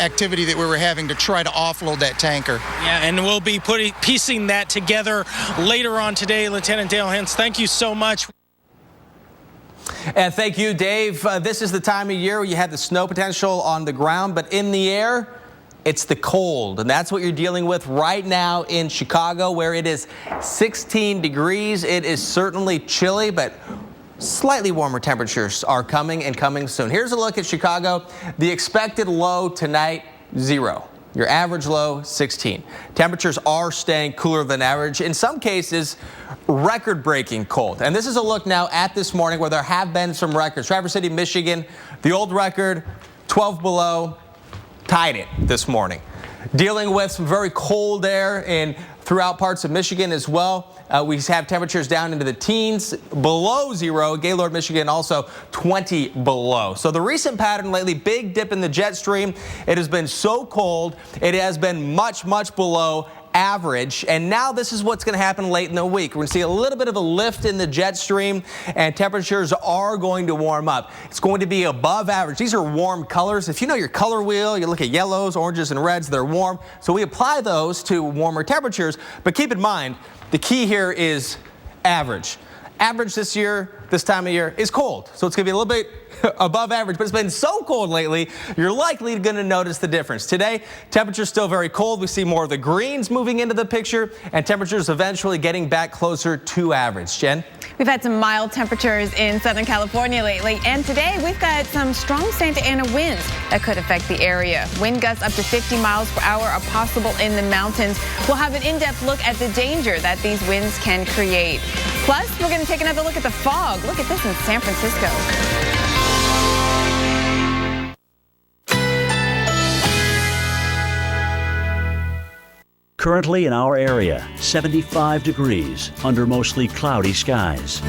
activity that we were having to try to offload that tanker. Yeah, and we'll be piecing that together later on today. Lieutenant Dale Hintz, thank you so much. And thank you, Dave. This is the time of year where you have the snow potential on the ground, but in the air, it's the cold, and that's what you're dealing with right now in Chicago, where it is 16 degrees. It is certainly chilly, but slightly warmer temperatures are coming and coming soon. Here's a look at Chicago. The expected low tonight, 0. Your average low, 16. Temperatures are staying cooler than average. In some cases, record-breaking cold. And this is a look now at this morning where there have been some records. Traverse City, Michigan, the old record, 12 below. Tied it this morning. Dealing with some very cold air throughout parts of Michigan as well. We have temperatures down into the teens, below 0. Gaylord, Michigan, also 20 below. So the recent pattern lately, big dip in the jet stream. It has been so cold. It has been much, much below average, and now this is what's going to happen late in the week. We're going to see a little bit of a lift in the jet stream, and temperatures are going to warm up. It's going to be above average. These are warm colors. If you know your color wheel, you look at yellows, oranges, and reds, they're warm. So we apply those to warmer temperatures, but keep in mind, the key here is average. Average this year, this time of year, is cold. So it's going to be a little bit above average, but it's been so cold lately, you're likely going to notice the difference. Today, temperatures still very cold. We see more of the greens moving into the picture, and temperatures eventually getting back closer to average. Jen? We've had some mild temperatures in Southern California lately, and today we've got some strong Santa Ana winds that could affect the area. Wind gusts up to 50 miles per hour are possible in the mountains. We'll have an in-depth look at the danger that these winds can create. Plus, we're going to take another look at the fog. Look at this in San Francisco. Currently in our area, 75 degrees under mostly cloudy skies.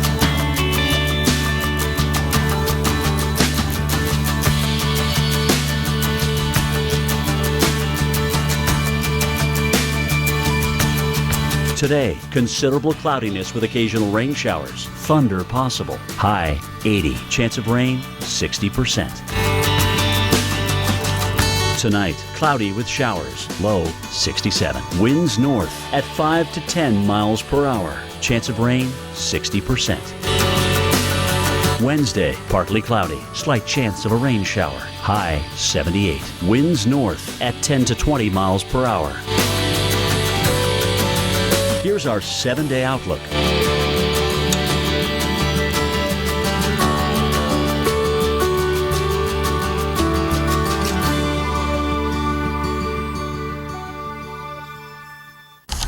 Today, considerable cloudiness with occasional rain showers. Thunder possible. High 80. Chance of rain 60%. Tonight, cloudy with showers. Low 67. Winds north at 5 to 10 miles per hour. Chance of rain 60%. Wednesday, partly cloudy. Slight chance of a rain shower. High 78. Winds north at 10 to 20 miles per hour. Here's our 7-day outlook.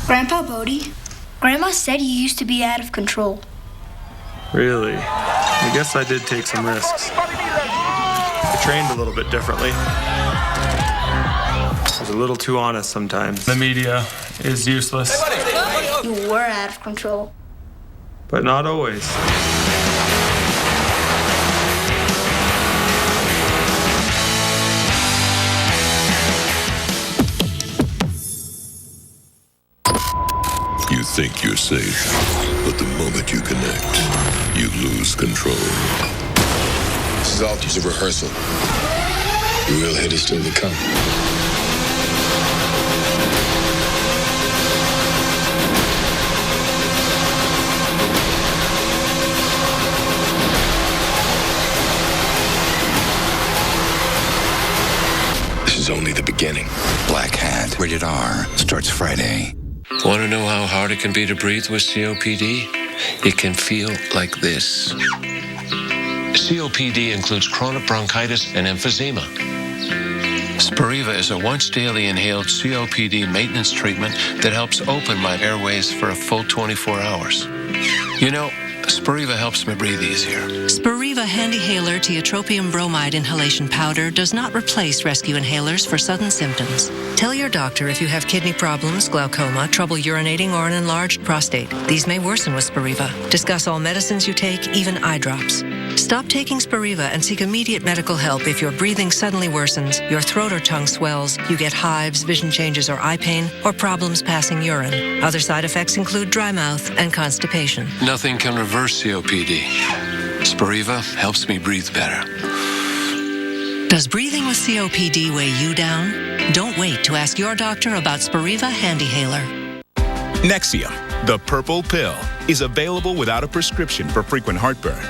Grandpa Bodie, Grandma said you used to be out of control. Really? I guess I did take some risks. I trained a little bit differently. I was a little too honest sometimes. The media is useless. You were out of control. But not always. You think you're safe, but the moment you connect, you lose control. This is all just a rehearsal. The real hit is still to come. This is only the beginning. Black Hat, rated R, starts Friday. Want to know how hard it can be to breathe with COPD? It can feel like this. COPD includes chronic bronchitis and emphysema. Spiriva is a once-daily inhaled COPD maintenance treatment that helps open my airways for a full 24 hours. You know, Spiriva helps me breathe easier. Spiriva Handihaler Tiotropium Bromide Inhalation Powder does not replace rescue inhalers for sudden symptoms. Tell your doctor if you have kidney problems, glaucoma, trouble urinating, or an enlarged prostate. These may worsen with Spiriva. Discuss all medicines you take, even eye drops. Stop taking Spiriva and seek immediate medical help if your breathing suddenly worsens, your throat or tongue swells, you get hives, vision changes or eye pain, or problems passing urine. Other side effects include dry mouth and constipation. Nothing can reverse COPD. Spiriva helps me breathe better. Does breathing with COPD weigh you down? Don't wait to ask your doctor about Spiriva HandiHaler. Nexium, the purple pill, is available without a prescription for frequent heartburn.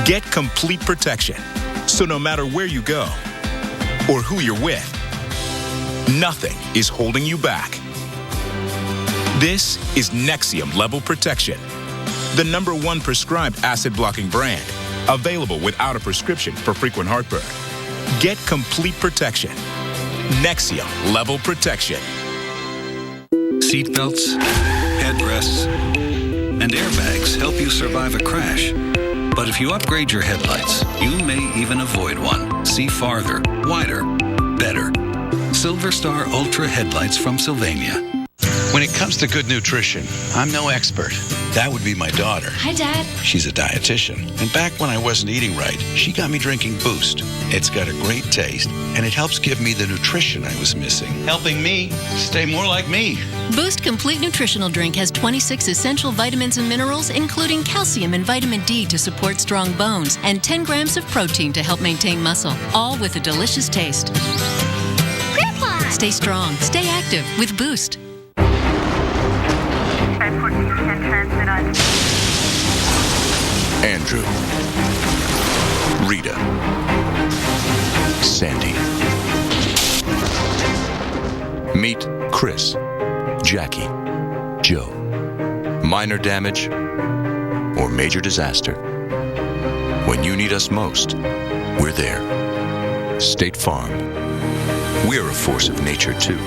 Get complete protection, so no matter where you go or who you're with, nothing is holding you back. This is Nexium Level Protection, the #1 prescribed acid-blocking brand, available without a prescription for frequent heartburn. Get complete protection. Nexium Level Protection. Seatbelts, headrests, and airbags help you survive a crash. But if you upgrade your headlights, you may even avoid one. See farther, wider, better. Silver Star Ultra headlights from Sylvania. When it comes to good nutrition, I'm no expert. That would be my daughter. Hi, Dad. She's a dietitian. And back when I wasn't eating right, she got me drinking Boost. It's got a great taste, and it helps give me the nutrition I was missing, helping me stay more like me. Boost Complete Nutritional Drink has 26 essential vitamins and minerals, including calcium and vitamin D to support strong bones, and 10 grams of protein to help maintain muscle, all with a delicious taste. Grandpa! Stay strong, stay active with Boost. Andrew, Rita, Sandy. Meet Chris, Jackie, Joe. Minor damage or major disaster. When you need us most, we're there. State Farm. We're a force of nature, too.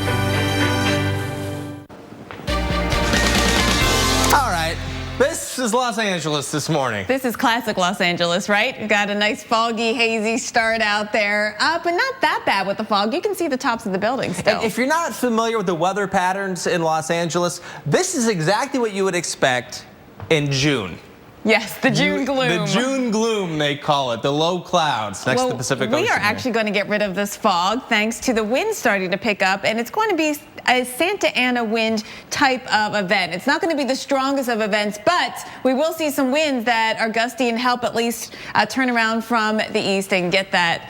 This is Los Angeles this morning. This is classic Los Angeles, right? We've got a nice foggy, hazy start out there, but not that bad with the fog. You can see the tops of the buildings still. And if you're not familiar with the weather patterns in Los Angeles, this is exactly what you would expect in June. Yes, the June gloom. The June gloom, they call it, the low clouds next to the Pacific Ocean. We are actually going to get rid of this fog thanks to the wind starting to pick up, and it's going to be a Santa Ana wind type of event. It's not going to be the strongest of events, but we will see some winds that are gusty and help at least turn around from the east and get that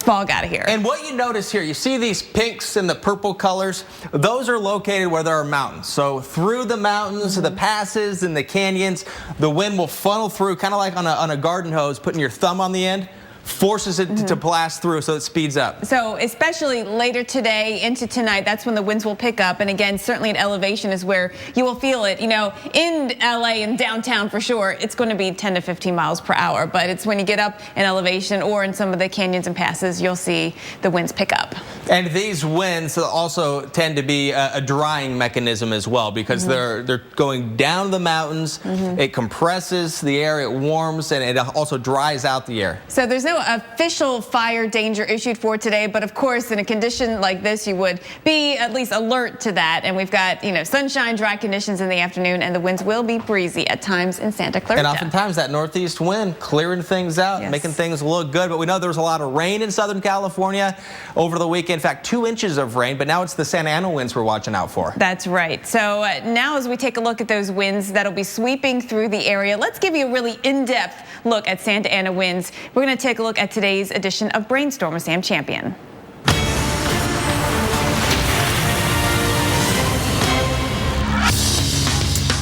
fog out of here. And what you notice here, you see these pinks and the purple colors, those are located where there are mountains. So through the mountains, the passes and the canyons, the wind will funnel through kind of like on a garden hose, putting your thumb on the end, forces it to blast through so it speeds up. So especially later today into tonight, that's when the winds will pick up. And again, certainly at elevation is where you will feel it. You know, in LA and downtown for sure, it's going to be 10 to 15 miles per hour. But it's when you get up in elevation or in some of the canyons and passes, you'll see the winds pick up. And these winds also tend to be a drying mechanism as well, because they're going down the mountains. It compresses the air, it warms, and it also dries out the air. So there's no official fire danger issued for today, but of course in a condition like this you would be at least alert to that. And we've got, you know, sunshine, dry conditions in the afternoon, and the winds will be breezy at times in Santa Clarita. And oftentimes that northeast wind clearing things out, making things look good. But we know there was a lot of rain in Southern California over the weekend. In fact, 2 inches of rain, but now it's the Santa Ana winds we're watching out for. That's right. So now as we take a look at those winds that'll be sweeping through the area, let's give you a really in-depth look at Santa Ana winds. We're going to take a look at today's edition of Brainstorm with Sam Champion.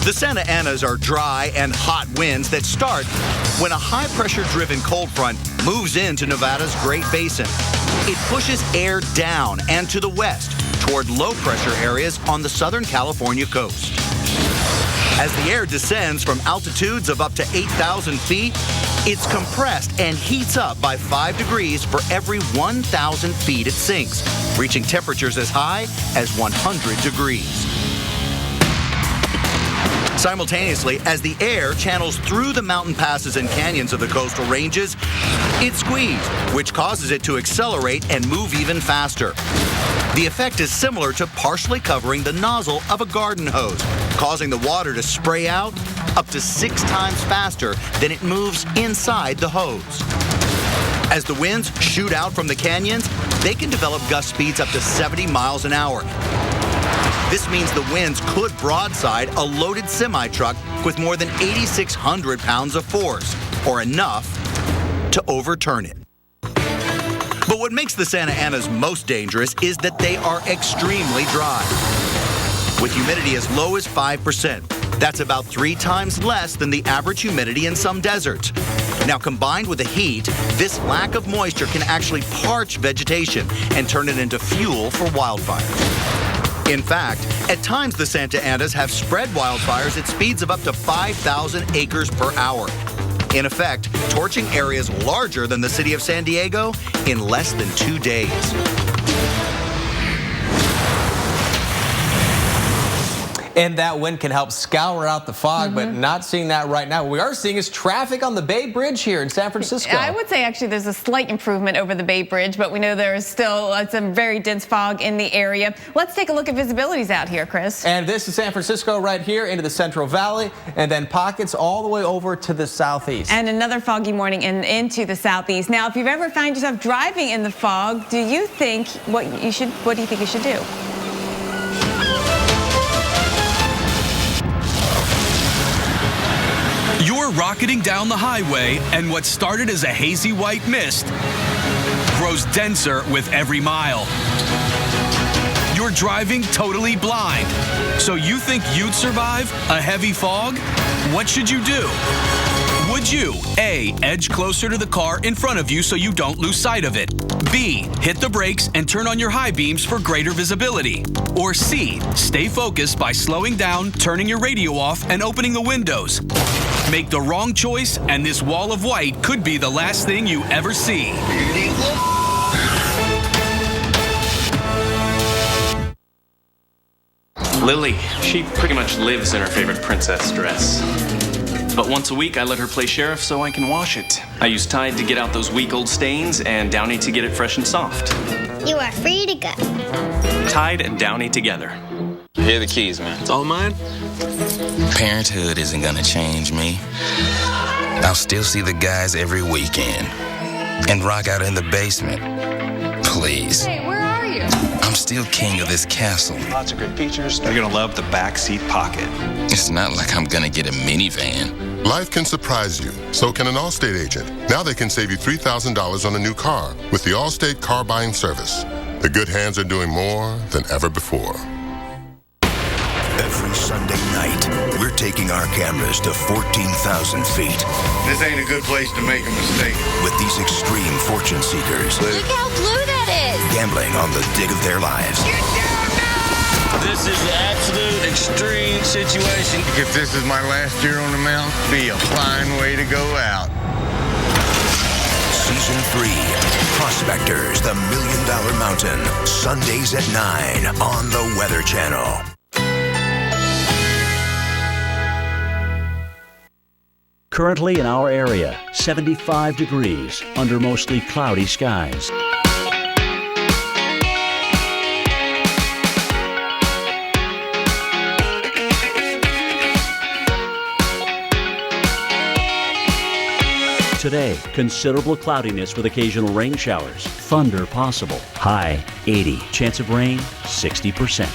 The Santa Anas are dry and hot winds that start when a high-pressure-driven cold front moves into Nevada's Great Basin. It pushes air down and to the west toward low-pressure areas on the Southern California coast. As the air descends from altitudes of up to 8,000 feet, it's compressed and heats up by 5 degrees for every 1,000 feet it sinks, reaching temperatures as high as 100 degrees. Simultaneously, as the air channels through the mountain passes and canyons of the coastal ranges, it's squeezed, which causes it to accelerate and move even faster. The effect is similar to partially covering the nozzle of a garden hose, causing the water to spray out up to 6 times faster than it moves inside the hose. As the winds shoot out from the canyons, they can develop gust speeds up to 70 miles an hour. This means the winds could broadside a loaded semi-truck with more than 8,600 pounds of force, or enough to overturn it. But what makes the Santa Anas most dangerous is that they are extremely dry, with humidity as low as 5%. That's about 3 times less than the average humidity in some deserts. Now, combined with the heat, this lack of moisture can actually parch vegetation and turn it into fuel for wildfires. In fact, at times the Santa Anas have spread wildfires at speeds of up to 5,000 acres per hour. In effect, torching areas larger than the city of San Diego in less than 2 days. And that wind can help scour out the fog, but not seeing that right now. What we are seeing is traffic on the Bay Bridge here in San Francisco. I would say actually there's a slight improvement over the Bay Bridge, but we know there's still some very dense fog in the area. Let's take a look at visibilities out here, Chris. And this is San Francisco right here into the Central Valley, and then pockets all the way over to the southeast. And another foggy morning into the southeast. Now, if you've ever found yourself driving in the fog, do you think what do you think you should do? You're rocketing down the highway, and what started as a hazy white mist grows denser with every mile. You're driving totally blind. So you think you'd survive a heavy fog? What should you do? Would you, A, edge closer to the car in front of you so you don't lose sight of it? B, hit the brakes and turn on your high beams for greater visibility? Or C, stay focused by slowing down, turning your radio off, and opening the windows? Make the wrong choice, and this wall of white could be the last thing you ever see. Lily, she pretty much lives in her favorite princess dress. But once a week, I let her play sheriff so I can wash it. I use Tide to get out those week old stains and Downy to get it fresh and soft. You are free to go. Tide and Downy together. Here are the keys, man. It's all mine? Parenthood isn't gonna change me. I'll still see the guys every weekend and rock out in the basement. Please. Hey, where are you? I'm still king of this castle. Lots of great features. You're gonna love the backseat pocket. It's not like I'm gonna get a minivan. Life can surprise you. So can an Allstate agent. Now they can save you $3,000 on a new car with the Allstate car buying service. The good hands are doing more than ever before. Every Sunday night, we're taking our cameras to 14,000 feet. This ain't a good place to make a mistake. With these extreme fortune seekers. Look how blue that is. Gambling on the dig of their lives. Get down now! This is an absolute extreme situation. If this is my last year on the mountain, be a fine way to go out. Season 3, Prospectors, the $1 Million Mountain. Sundays at 9 on the Weather Channel. Currently in our area, 75 degrees under mostly cloudy skies. Today, considerable cloudiness with occasional rain showers. Thunder possible. High 80. Chance of rain 60%.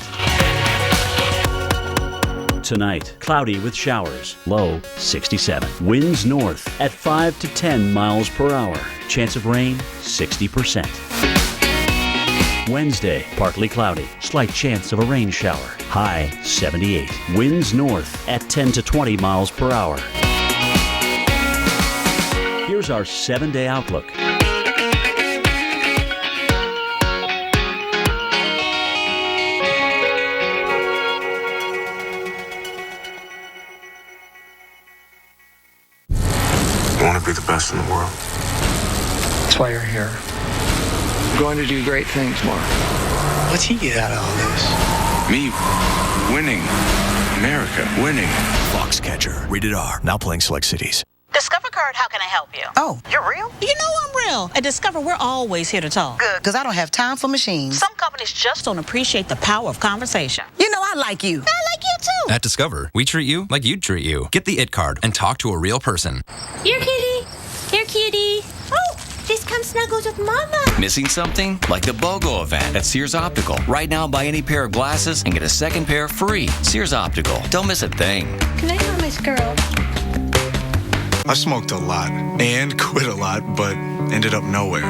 Tonight, cloudy with showers, low 67. Winds north at 5 to 10 miles per hour. Chance of rain 60%. Wednesday, partly cloudy, slight chance of a rain shower. High 78. Winds north at 10 to 20 miles per hour. Here's our 7-day outlook. I want to be the best in the world. That's why you're here. You're going to do great things, Mark. What's he get out of all this? Me winning. America winning. Foxcatcher, rated R, now playing select cities. Discover card. How can I help you? Oh, You're real? you know I'm real. At Discover, we're always here to talk. Good. Because I don't have time for machines. Some companies just Don't appreciate the power of conversation. You know I like you. I like you too. At Discover, we treat you like you'd treat you. Get the IT card and talk to a real person. Here, kitty. Here, kitty. Oh, just come snuggles with Mama. Missing something? Like the BOGO event at Sears Optical. Right now, buy any pair of glasses and get a second pair free. Sears Optical. Don't miss a thing. Can I have my squirrel? I've smoked a lot and quit a lot, but ended up nowhere.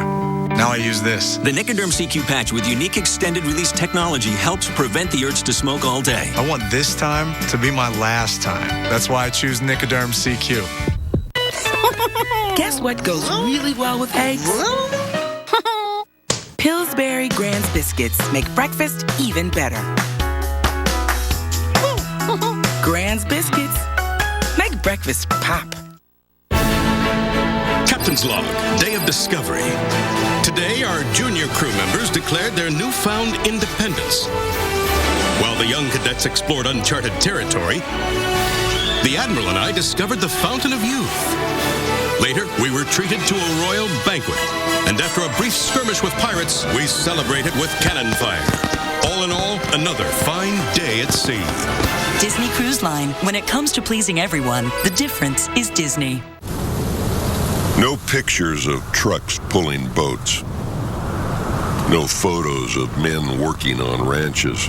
Now I use this. The Nicoderm CQ patch with unique extended release technology helps prevent the urge to smoke all day. I want this time to be my last time. That's why I choose Nicoderm CQ. Guess what goes really well with eggs? Pillsbury Grand's biscuits make breakfast even better. Grand's biscuits make breakfast pop. Captain's Log, Day of Discovery. Today, our junior crew members declared their newfound independence. While the young cadets explored uncharted territory, the Admiral and I discovered the Fountain of Youth. Later, we were treated to a royal banquet, and after a brief skirmish with pirates, we celebrated with cannon fire. All in all, another fine day at sea. Disney Cruise Line. When it comes to pleasing everyone, the difference is Disney. No pictures of trucks pulling boats. No photos of men working on ranches.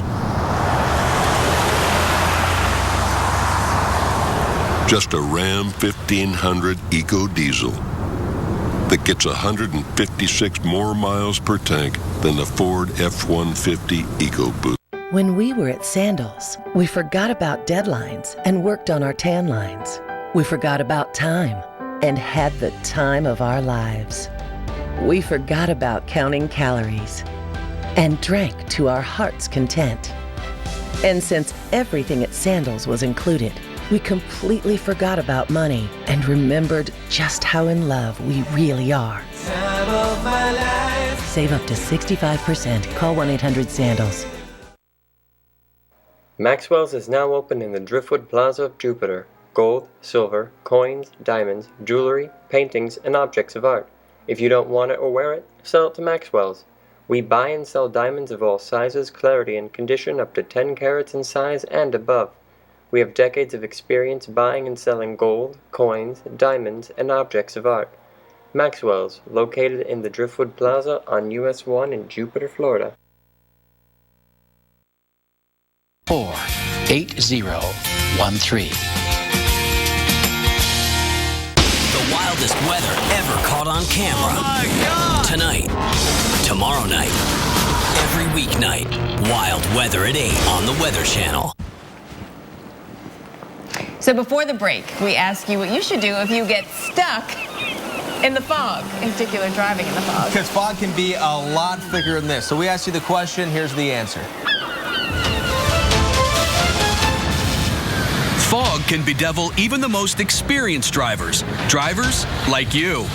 Just a Ram 1500 Eco Diesel that gets 156 more miles per tank than the Ford F-150 EcoBoost. When we were at Sandals, we forgot about deadlines and worked on our tan lines. We forgot about time and had the time of our lives. We forgot about counting calories and drank to our heart's content. And since everything at Sandals was included, we completely forgot about money and remembered just how in love we really are. Save up to 65%. Call 1-800-SANDALS. Maxwell's is now open in the Driftwood Plaza of Jupiter. Gold, silver, coins, diamonds, jewelry, paintings, and objects of art. If you don't want it or wear it, sell it to Maxwell's. We buy and sell diamonds of all sizes, clarity, and condition up to 10 carats in size and above. We have decades of experience buying and selling gold, coins, diamonds, and objects of art. Maxwell's, located in the Driftwood Plaza on US 1 in Jupiter, Florida. 48013. The wildest weather ever caught on camera. Oh my God! Tonight, tomorrow night, every weeknight, wild weather at 8 on the Weather Channel. So before the break, we ask you what you should do if you get stuck in the fog, in particular driving in the fog. Because fog can be a lot thicker than this. So we asked you the question, here's the answer. Fog can bedevil even the most experienced drivers. Drivers like you.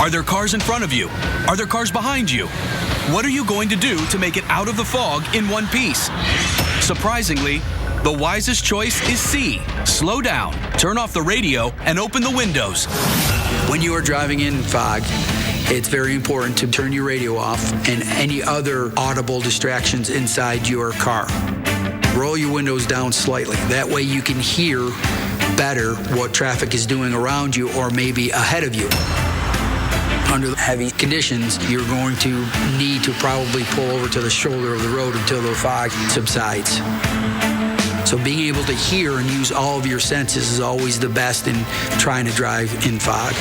Are there cars in front of you? Are there cars behind you? What are you going to do to make it out of the fog in one piece? Surprisingly, the wisest choice is C. Slow down, turn off the radio, and open the windows. When you are driving in fog, it's very important to turn your radio off and any other audible distractions inside your car. Roll your windows down slightly. That way you can hear better what traffic is doing around you or maybe ahead of you. Under heavy conditions, you're going to need to probably pull over to the shoulder of the road until the fog subsides. So being able to hear and use all of your senses is always the best in trying to drive in fog.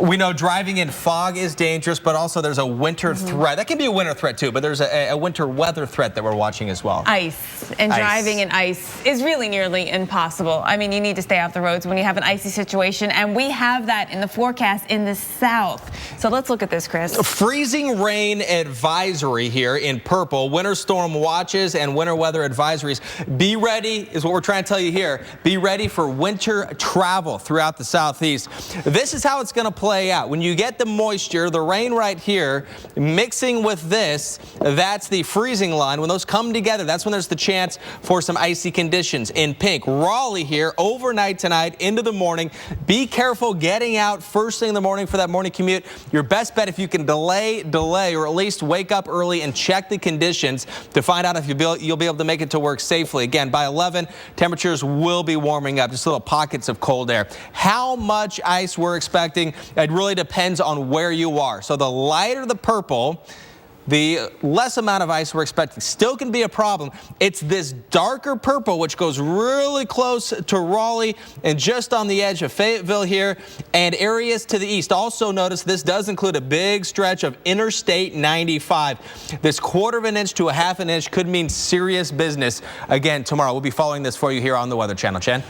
We know driving in fog is dangerous, but also there's a winter threat. That can be a winter threat too, but there's a winter weather threat that we're watching as well. Ice. And driving in ice is really nearly impossible. I mean, you need to stay off the roads when you have an icy situation, and we have that in the forecast in the south. So let's look at this, Chris. Freezing rain advisory here in purple. Winter storm watches and winter weather advisories. Be ready is what we're trying to tell you here. Be ready for winter travel throughout the southeast. This is how it's going to play play out. When you get the moisture, the rain right here, mixing with this, that's the freezing line. When those come together, that's when there's the chance for some icy conditions. In pink, Raleigh here overnight tonight into the morning. Be careful getting out first thing in the morning for that morning commute. Your best bet, if you can delay, or at least wake up early and check the conditions to find out if you'll be able to make it to work safely. Again, by 11, temperatures will be warming up, just little pockets of cold air. How much ice we're expecting, it really depends on where you are. So the lighter the purple, the less amount of ice we're expecting. Still can be a problem. It's this darker purple, which goes really close to Raleigh and just on the edge of Fayetteville here and areas to the east. Also notice this does include a big stretch of Interstate 95. This 1/4 inch to a 1/2 inch could mean serious business again tomorrow. We'll be following this for you here on the Weather Channel. Chen?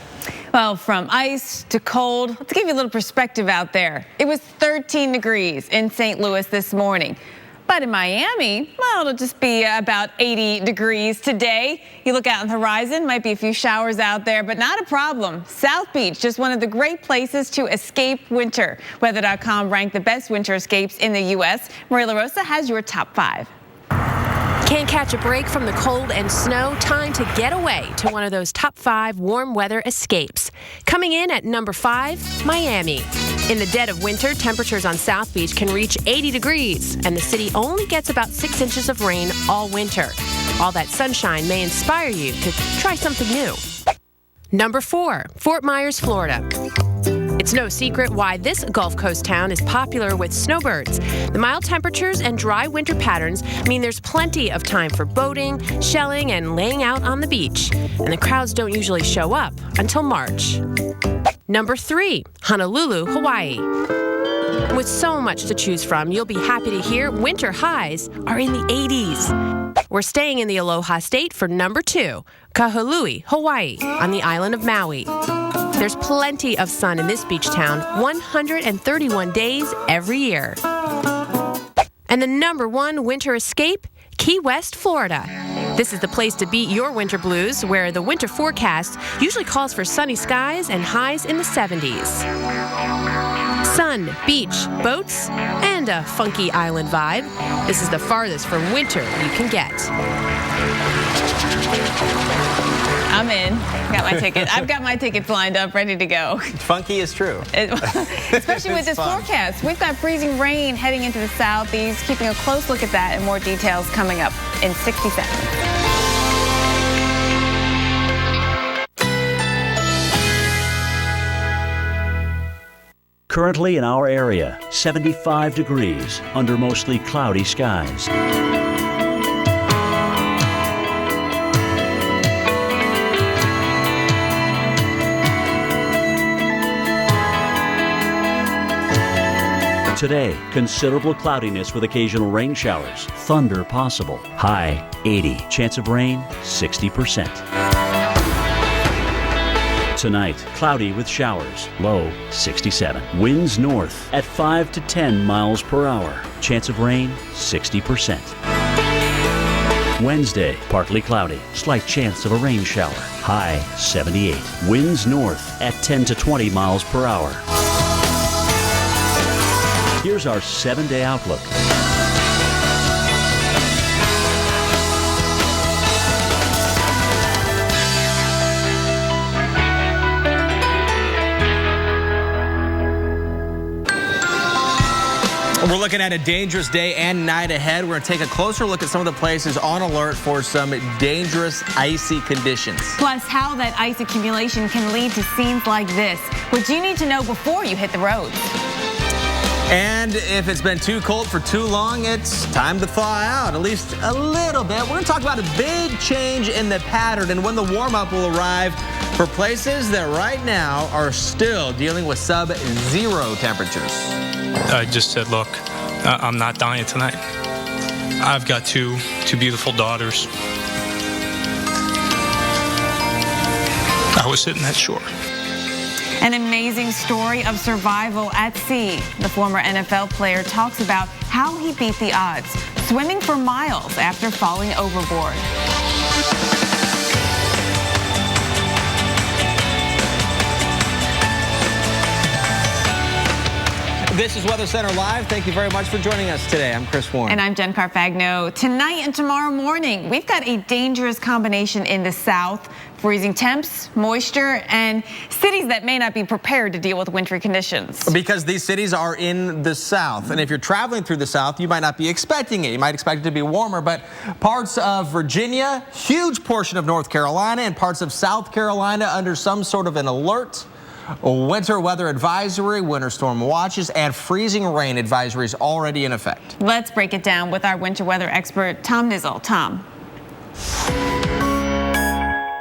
Well, from ice to cold, let's give you a little perspective out there. It was 13 degrees in St. Louis this morning. But in Miami, well, it'll just be about 80 degrees today. You look out on the horizon, might be a few showers out there, but not a problem. South Beach, just one of the great places to escape winter. Weather.com ranked the best winter escapes in the U.S. Maria LaRosa has your top 5. Can't catch a break from the cold and snow? Time to get away to one of those top 5 warm weather escapes. Coming in at number 5, Miami. In the dead of winter, temperatures on South Beach can reach 80 degrees, and the city only gets about 6 inches of rain all winter. All that sunshine may inspire you to try something new. Number 4, Fort Myers, Florida. It's no secret why this Gulf Coast town is popular with snowbirds. The mild temperatures and dry winter patterns mean there's plenty of time for boating, shelling, and laying out on the beach. And the crowds don't usually show up until March. Number 3, Honolulu, Hawaii. With so much to choose from, you'll be happy to hear winter highs are in the 80s. We're staying in the Aloha State for number 2, Kahului, Hawaii, on the island of Maui. There's plenty of sun in this beach town, 131 days every year. And the number 1 winter escape, Key West, Florida. This is the place to beat your winter blues, where the winter forecast usually calls for sunny skies and highs in the 70s. Sun, beach, boats, and a funky island vibe. This is the farthest from winter you can get. I'm in. Got my ticket. I've got my tickets lined up, ready to go. Funky is true. Especially with this forecast. We've got freezing rain heading into the southeast. Keeping a close look at that and more details coming up in 60 seconds. Currently in our area, 75 degrees under mostly cloudy skies. Today, considerable cloudiness with occasional rain showers. Thunder possible. High 80. Chance of rain 60%. Tonight, cloudy with showers. Low 67. Winds north at 5 to 10 miles per hour. Chance of rain 60%. Wednesday, partly cloudy. Slight chance of a rain shower. High 78. Winds north at 10 to 20 miles per hour. Here's our 7-day outlook. We're looking at a dangerous day and night ahead. We're going to take a closer look at some of the places on alert for some dangerous icy conditions. Plus, how that ice accumulation can lead to scenes like this, which you need to know before you hit the roads. And if it's been too cold for too long, it's time to thaw out, at least a little bit. We're going to talk about a big change in the pattern and when the warm-up will arrive for places that right now are still dealing with sub-zero temperatures. I just said, look, I'm not dying tonight. I've got two beautiful daughters. I was sitting at shore. An amazing story of survival at sea. The former NFL player talks about how he beat the odds, swimming for miles after falling overboard. This This is Weather Center Live. Thank you very much for joining us today. I'm Chris Warren. And I'm Jen Carfagno. Tonight and tomorrow morning, we've got a dangerous combination in the south. Freezing temps, moisture, and cities that may not be prepared to deal with wintry conditions. Because these cities are in the south. And if you're traveling through the south, you might not be expecting it. You might expect it to be warmer. But parts of Virginia, huge portion of North Carolina, and parts of South Carolina under some sort of an alert. Winter weather advisory, winter storm watches, and freezing rain advisories already in effect. Let's break it down with our winter weather expert, Tom Nizzle. Tom.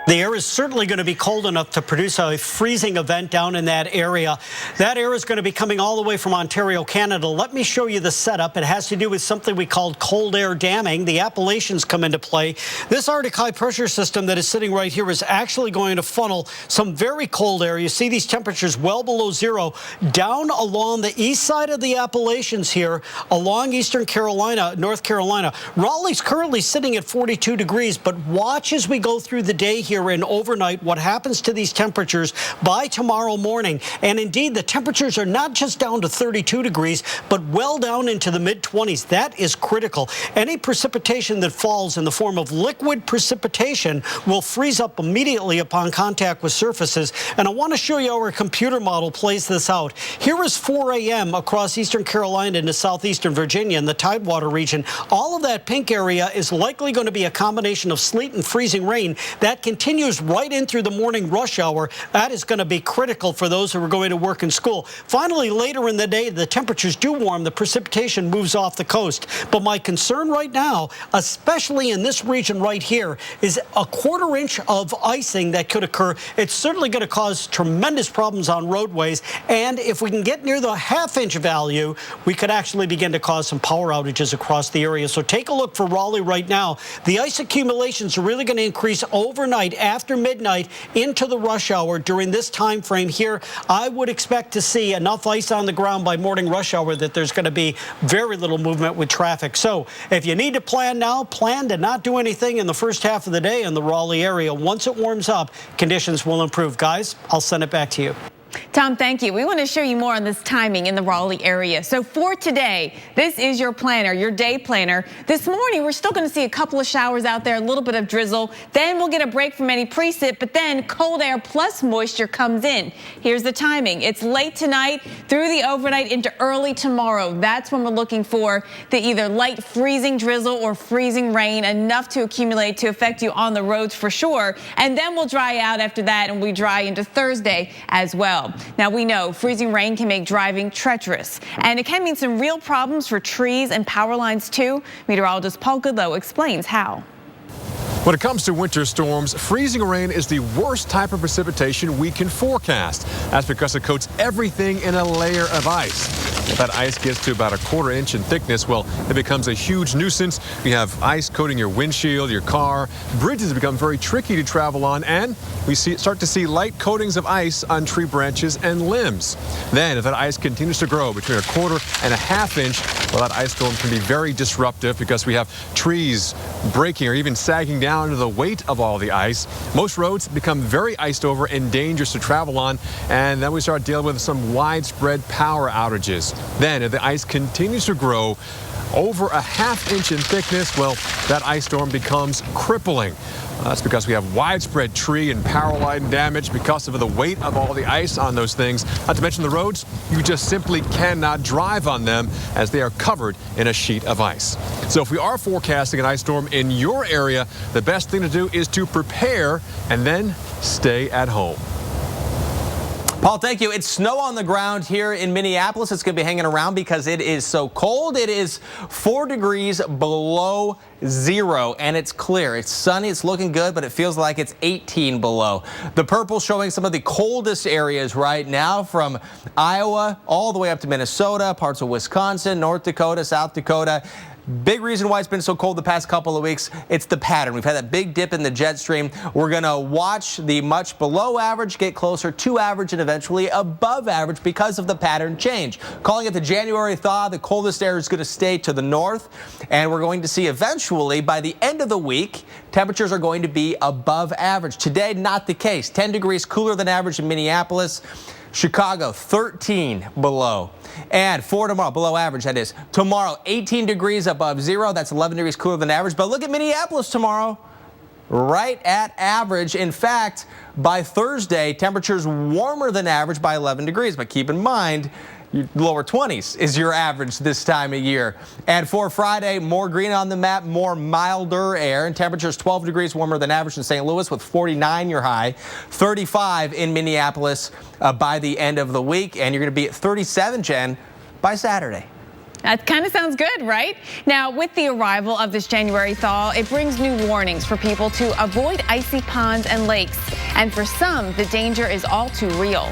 The air is certainly going to be cold enough to produce a freezing event down in that area. That air is going to be coming all the way from Ontario, Canada. Let me show you the setup. It has to do with something we call cold air damming. The Appalachians come into play. This Arctic high pressure system that is sitting right here is actually going to funnel some very cold air. You see these temperatures well below zero down along the east side of the Appalachians here, along eastern Carolina, North Carolina. Raleigh's currently sitting at 42 degrees, but watch as we go through the day here and overnight what happens to these temperatures by tomorrow morning. And indeed, the temperatures are not just down to 32 degrees, but well down into the mid-20s. That is critical. Any precipitation that falls in the form of liquid precipitation will freeze up immediately upon contact with surfaces. And I want to show you how our computer model plays this out. Here is 4 a.m. across eastern Carolina into southeastern Virginia in the Tidewater region. All of that pink area is likely going to be a combination of sleet and freezing rain that continues right in through the morning rush hour. That is going to be critical for those who are going to work in school. Finally, later in the day, the temperatures do warm. The precipitation moves off the coast. But my concern right now, especially in this region right here, is a quarter-inch of icing that could occur. It's certainly going to cause tremendous problems on roadways. And if we can get near the half-inch value, we could actually begin to cause some power outages across the area. So take a look for Raleigh right now. The ice accumulations are really going to increase overnight after midnight into the rush hour during this time frame here. I would expect to see enough ice on the ground by morning rush hour that there's going to be very little movement with traffic. So if you need to plan now, plan to not do anything in the first half of the day in the Raleigh area. Once it warms up, conditions will improve. Guys, I'll send it back to you. Tom, thank you. We want to show you more on this timing in the Raleigh area. So for today, this is your planner, your day planner. This morning, we're still going to see a couple of showers out there, a little bit of drizzle. Then we'll get a break from any precip, but then cold air plus moisture comes in. Here's the timing. It's late tonight through the overnight into early tomorrow. That's when we're looking for the either light freezing drizzle or freezing rain, enough to accumulate to affect you on the roads for sure. And then we'll dry out after that, and we dry into Thursday as well. Now, we know freezing rain can make driving treacherous, and it can mean some real problems for trees and power lines, too. Meteorologist Paul Goodloe explains how. When it comes to winter storms, freezing rain is the worst type of precipitation we can forecast. That's because it coats everything in a layer of ice. If that ice gets to about a quarter inch in thickness, well, it becomes a huge nuisance. You have ice coating your windshield, your car. Bridges become very tricky to travel on, and we start to see light coatings of ice on tree branches and limbs. Then, if that ice continues to grow between a quarter and a half inch, well, that ice storm can be very disruptive because we have trees breaking or even sagging down under the weight of all the ice. Most roads become very iced over and dangerous to travel on, and then we start dealing with some widespread power outages. Then, if the ice continues to grow over a half inch in thickness, well, that ice storm becomes crippling. That's because we have widespread tree and power line damage because of the weight of all the ice on those things. Not to mention the roads, you just simply cannot drive on them as they are covered in a sheet of ice. So if we are forecasting an ice storm in your area, the best thing to do is to prepare and then stay at home. Paul, thank you. It's snow on the ground here in Minneapolis. It's going to be hanging around because it is so cold. It is 4 degrees below zero, and it's clear. It's sunny. It's looking good, but it feels like it's 18 below. The purple showing some of the coldest areas right now, from Iowa all the way up to Minnesota, parts of Wisconsin, North Dakota, South Dakota. Big reason why it's been so cold the past couple of weeks, it's the pattern. We've had that big dip in the jet stream. We're going to watch the much below average get closer to average and eventually above average because of the pattern change. Calling it the January thaw, the coldest air is going to stay to the north, and we're going to see eventually by the end of the week, temperatures are going to be above average. Today, not the case. 10 degrees cooler than average in Minneapolis. Chicago, 13 below. And for tomorrow, below average, that is. Tomorrow, 18 degrees above zero. That's 11 degrees cooler than average. But look at Minneapolis tomorrow. Right at average. In fact, by Thursday, temperatures warmer than average by 11 degrees. But keep in mind, lower 20s is your average this time of year. And for Friday, more green on the map, more milder air, and temperatures 12 degrees warmer than average in St. Louis with 49 your high, 35 in Minneapolis by the end of the week, and you're going to be at 37, Jen, by Saturday. That kind of sounds good, right? Now, with the arrival of this January thaw, it brings new warnings for people to avoid icy ponds and lakes. And for some, the danger is all too real.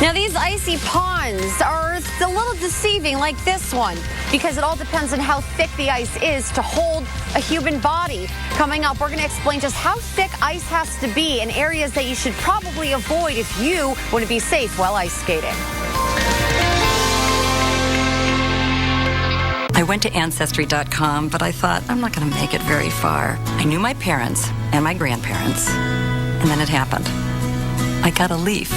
Now, these icy ponds are a little deceiving, like this one, because it all depends on how thick the ice is to hold a human body. Coming up, we're going to explain just how thick ice has to be and areas that you should probably avoid if you want to be safe while ice skating. I went to Ancestry.com, but I thought I'm not going to make it very far. I knew my parents and my grandparents, and then it happened. I got a leaf.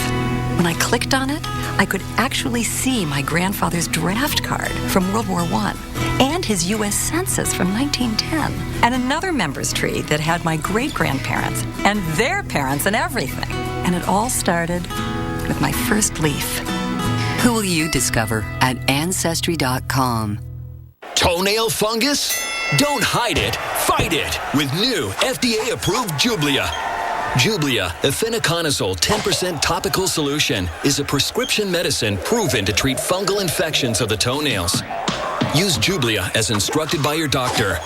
When I clicked on it, I could actually see my grandfather's draft card from World War I and his U.S. Census from 1910, and another member's tree that had my great-grandparents and their parents and everything. And it all started with my first leaf. Who will you discover at Ancestry.com? Toenail fungus? Don't hide it, fight it with new FDA-approved Jublia. Jublia, efinaconazole 10% topical solution, is a prescription medicine proven to treat fungal infections of the toenails. Use Jublia as instructed by your doctor.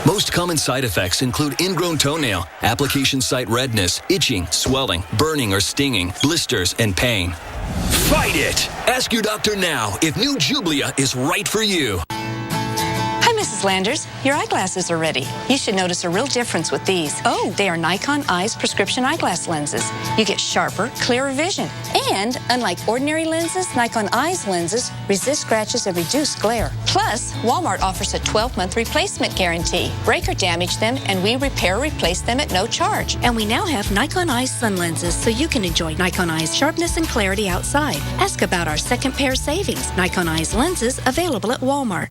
Most common side effects include ingrown toenail, application site redness, itching, swelling, burning or stinging, blisters, and pain. Fight it! Ask your doctor now if new Jublia is right for you. Hi, Mrs. Landers. Your eyeglasses are ready. You should notice a real difference with these. Oh, they are Nikon Eyes prescription eyeglass lenses. You get sharper, clearer vision. And unlike ordinary lenses, Nikon Eyes lenses resist scratches and reduce glare. Plus, Walmart offers a 12-month replacement guarantee. Break or damage them, and we repair or replace them at no charge. And we now have Nikon Eyes sun lenses, so you can enjoy Nikon Eyes sharpness and clarity outside. Ask about our second pair savings. Nikon Eyes lenses available at Walmart.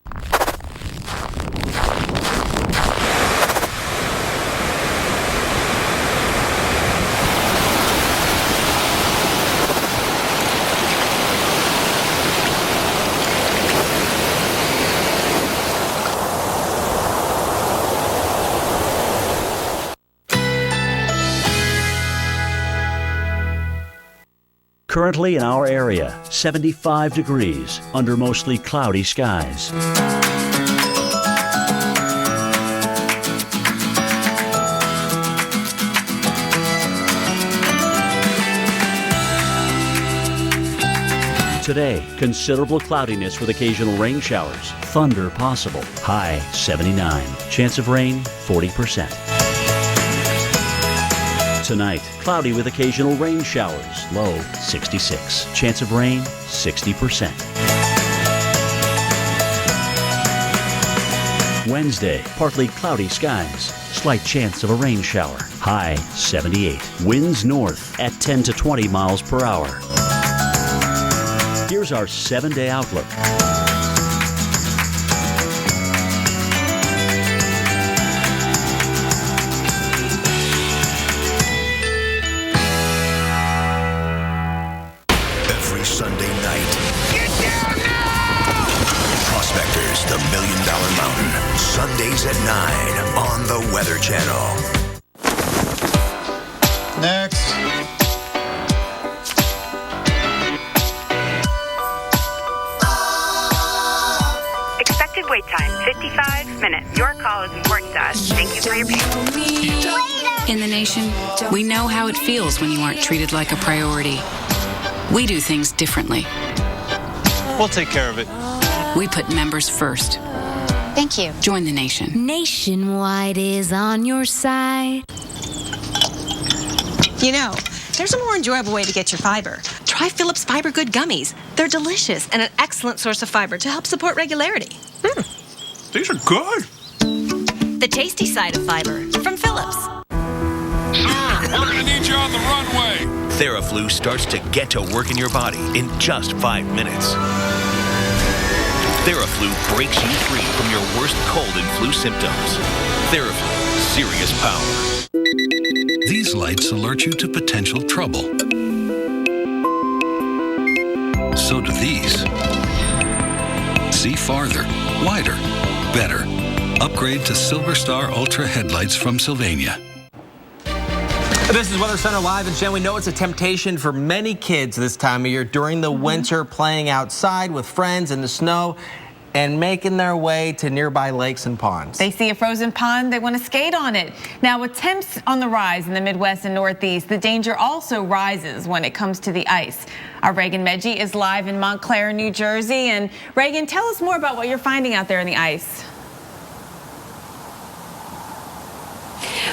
Currently in our area, 75 degrees under mostly cloudy skies. Today, considerable cloudiness with occasional rain showers. Thunder possible. High 79. Chance of rain 40%. Tonight, cloudy with occasional rain showers. Low 66. Chance of rain 60%. Wednesday, partly cloudy skies. Slight chance of a rain shower. High 78. Winds north at 10 to 20 miles per hour. Here's our 7-day outlook. Every Sunday night. Get down now! Prospectors, the $1 Million Mountain. Sundays at 9 on the Weather Channel. Next. Expected wait time, 55 minutes. Your call is important to us. Thank you for your patience. In the nation, we know how it feels when you aren't treated like a priority. We do things differently. We'll take care of it. We put members first. Thank you. Join the nation. Nationwide is on your side. You know, there's a more enjoyable way to get your fiber. Try Phillips Fiber Good Gummies. They're delicious and an excellent source of fiber to help support regularity. These are good. The tasty side of fiber from Phillips. We're going to need you on the runway. TheraFlu starts to get to work in your body in just 5 minutes. TheraFlu breaks you free from your worst cold and flu symptoms. TheraFlu, serious power. These lights alert you to potential trouble. So do these. See farther, wider, better. Upgrade to Silver Star Ultra headlights from Sylvania. This is Weather Center Live, and Jen, we know it's a temptation for many kids this time of year during the winter, playing outside with friends in the snow and making their way to nearby lakes and ponds. They see a frozen pond, they want to skate on it. Now, with temps on the rise in the Midwest and Northeast, the danger also rises when it comes to the ice. Our Reagan Medji is live in Montclair, New Jersey. And Reagan, tell us more about what you're finding out there in the ice.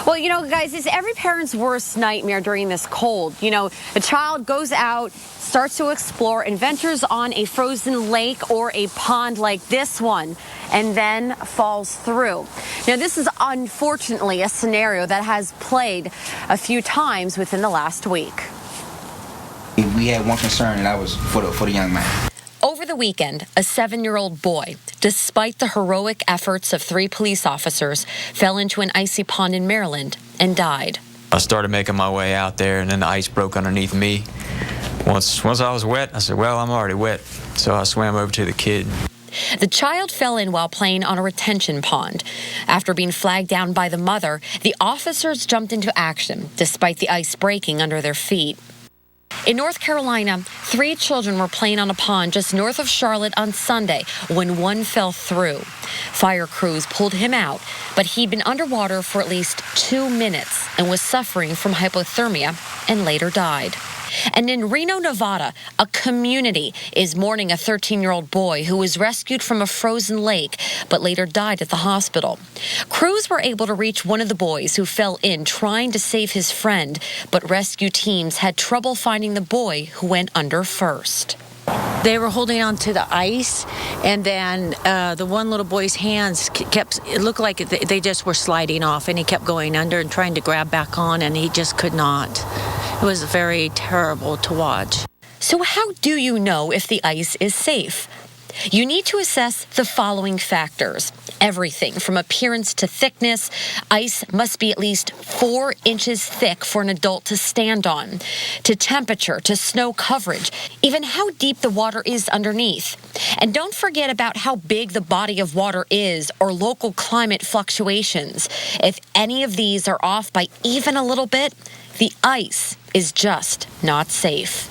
Well, you know, guys, it's every parent's worst nightmare during this cold. You know, the child goes out, starts to explore, and ventures on a frozen lake or a pond like this one, and then falls through. Now, this is unfortunately a scenario that has played a few times within the last week. We had one concern, and that was for the young man. Over the weekend, a 7-year-old boy, despite the heroic efforts of 3 police officers, fell into an icy pond in Maryland and died. I started making my way out there, and then the ice broke underneath me. Once I was wet, I said, well, I'm already wet. So I swam over to the kid. The child fell in while playing on a retention pond. After being flagged down by the mother, the officers jumped into action, despite the ice breaking under their feet. In North Carolina, 3 children were playing on a pond just north of Charlotte on Sunday when one fell through. Fire crews pulled him out, but he'd been underwater for at least 2 minutes and was suffering from hypothermia and later died. And in Reno, Nevada, a community is mourning a 13-year-old boy who was rescued from a frozen lake but later died at the hospital. Crews were able to reach one of the boys who fell in trying to save his friend, but rescue teams had trouble finding the boy who went under first. They were holding on to the ice, and then the one little boy's hands it looked like they just were sliding off, and he kept going under and trying to grab back on, and he just could not. It was very terrible to watch. So how do you know if the ice is safe? You need to assess the following factors. Everything from appearance to thickness. Ice must be at least 4 inches thick for an adult to stand on. To temperature, to snow coverage, even how deep the water is underneath. And don't forget about how big the body of water is or local climate fluctuations. If any of these are off by even a little bit, the ice is just not safe.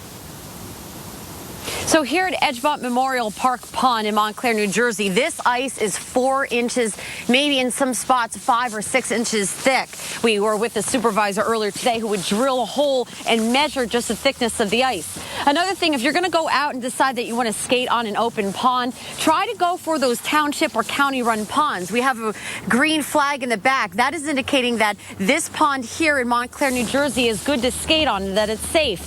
So here at Edgemont Memorial Park Pond in Montclair, New Jersey, this ice is 4 inches, maybe in some spots 5 or 6 inches thick. We were with the supervisor earlier today who would drill a hole and measure just the thickness of the ice. Another thing, if you're going to go out and decide that you want to skate on an open pond, try to go for those township or county-run ponds. We have a green flag in the back. That is indicating that this pond here in Montclair, New Jersey is good to skate on and that it's safe.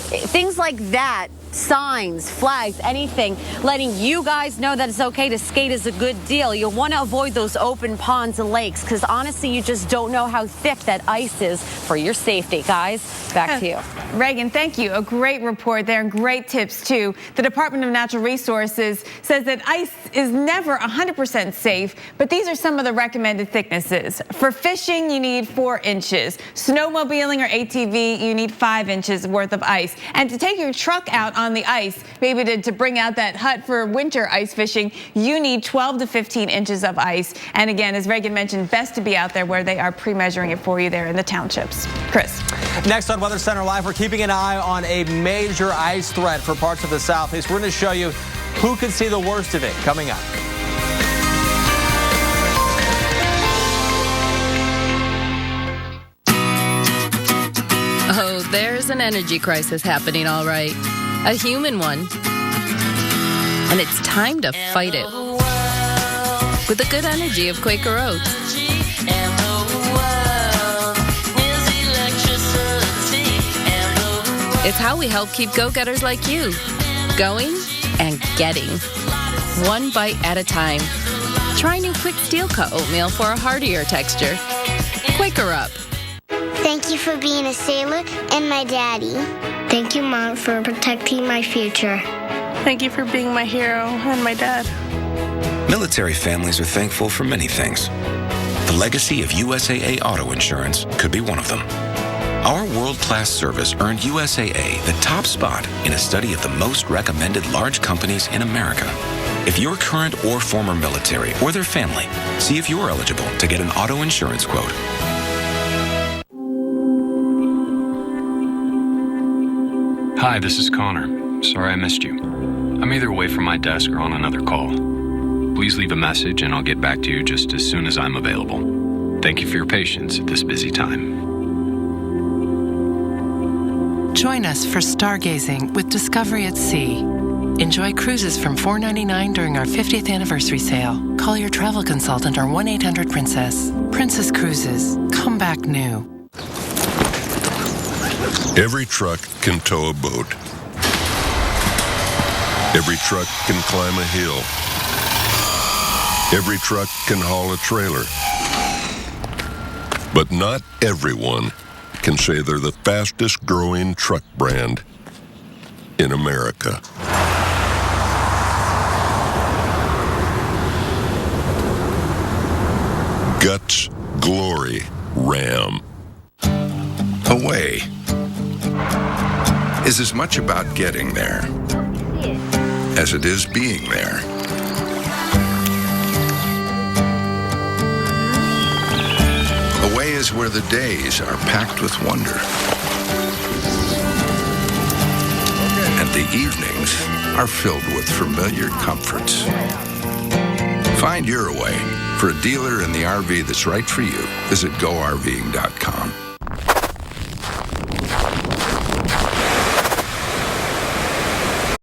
Things like that, signs, flags, anything, letting you guys know that it's okay to skate is a good deal. You'll want to avoid those open ponds and lakes because honestly, you just don't know how thick that ice is for your safety. Guys, back to you. Reagan, thank you. A great report there and great tips too. The Department of Natural Resources says that ice is never 100% safe, but these are some of the recommended thicknesses. For fishing, you need 4 inches. Snowmobiling or ATV, you need 5 inches worth of ice. And to take your truck out on the ice, maybe to bring out that hut for winter ice fishing, you need 12 to 15 inches of ice. And again, as Reagan mentioned, best to be out there where they are pre-measuring it for you there in the townships. Chris. Next on Weather Center Live, we're keeping an eye on a major ice threat for parts of the Southeast. We're going to show you who could see the worst of it coming up. Oh, there's an energy crisis happening, all right. A human one. And it's time to fight it. With the good energy of Quaker Oats. It's how we help keep go-getters like you going and getting. One bite at a time. Try new Quick Steel Cut oatmeal for a heartier texture. Quaker Up. Thank you for being a sailor and my daddy. Thank you, Mom, for protecting my future. Thank you for being my hero and my dad. Military families are thankful for many things. The legacy of USAA Auto Insurance could be one of them. Our world-class service earned USAA the top spot in a study of the most recommended large companies in America. If you're current or former military or their family, see if you're eligible to get an auto insurance quote. Hi, this is Connor. Sorry I missed you. I'm either away from my desk or on another call. Please leave a message and I'll get back to you just as soon as I'm available. Thank you for your patience at this busy time. Join us for stargazing with Discovery at Sea. Enjoy cruises from $4.99 during our 50th anniversary sale. Call your travel consultant or 1-800-PRINCESS. Princess Cruises. Come back new. Every truck can tow a boat. Every truck can climb a hill. Every truck can haul a trailer. But not everyone can say they're the fastest growing truck brand in America. Guts, glory, Ram. Away is as much about getting there as it is being there. Away is where the days are packed with wonder. And the evenings are filled with familiar comforts. Find your away. For a dealer in the RV that's right for you, visit GoRVing.com.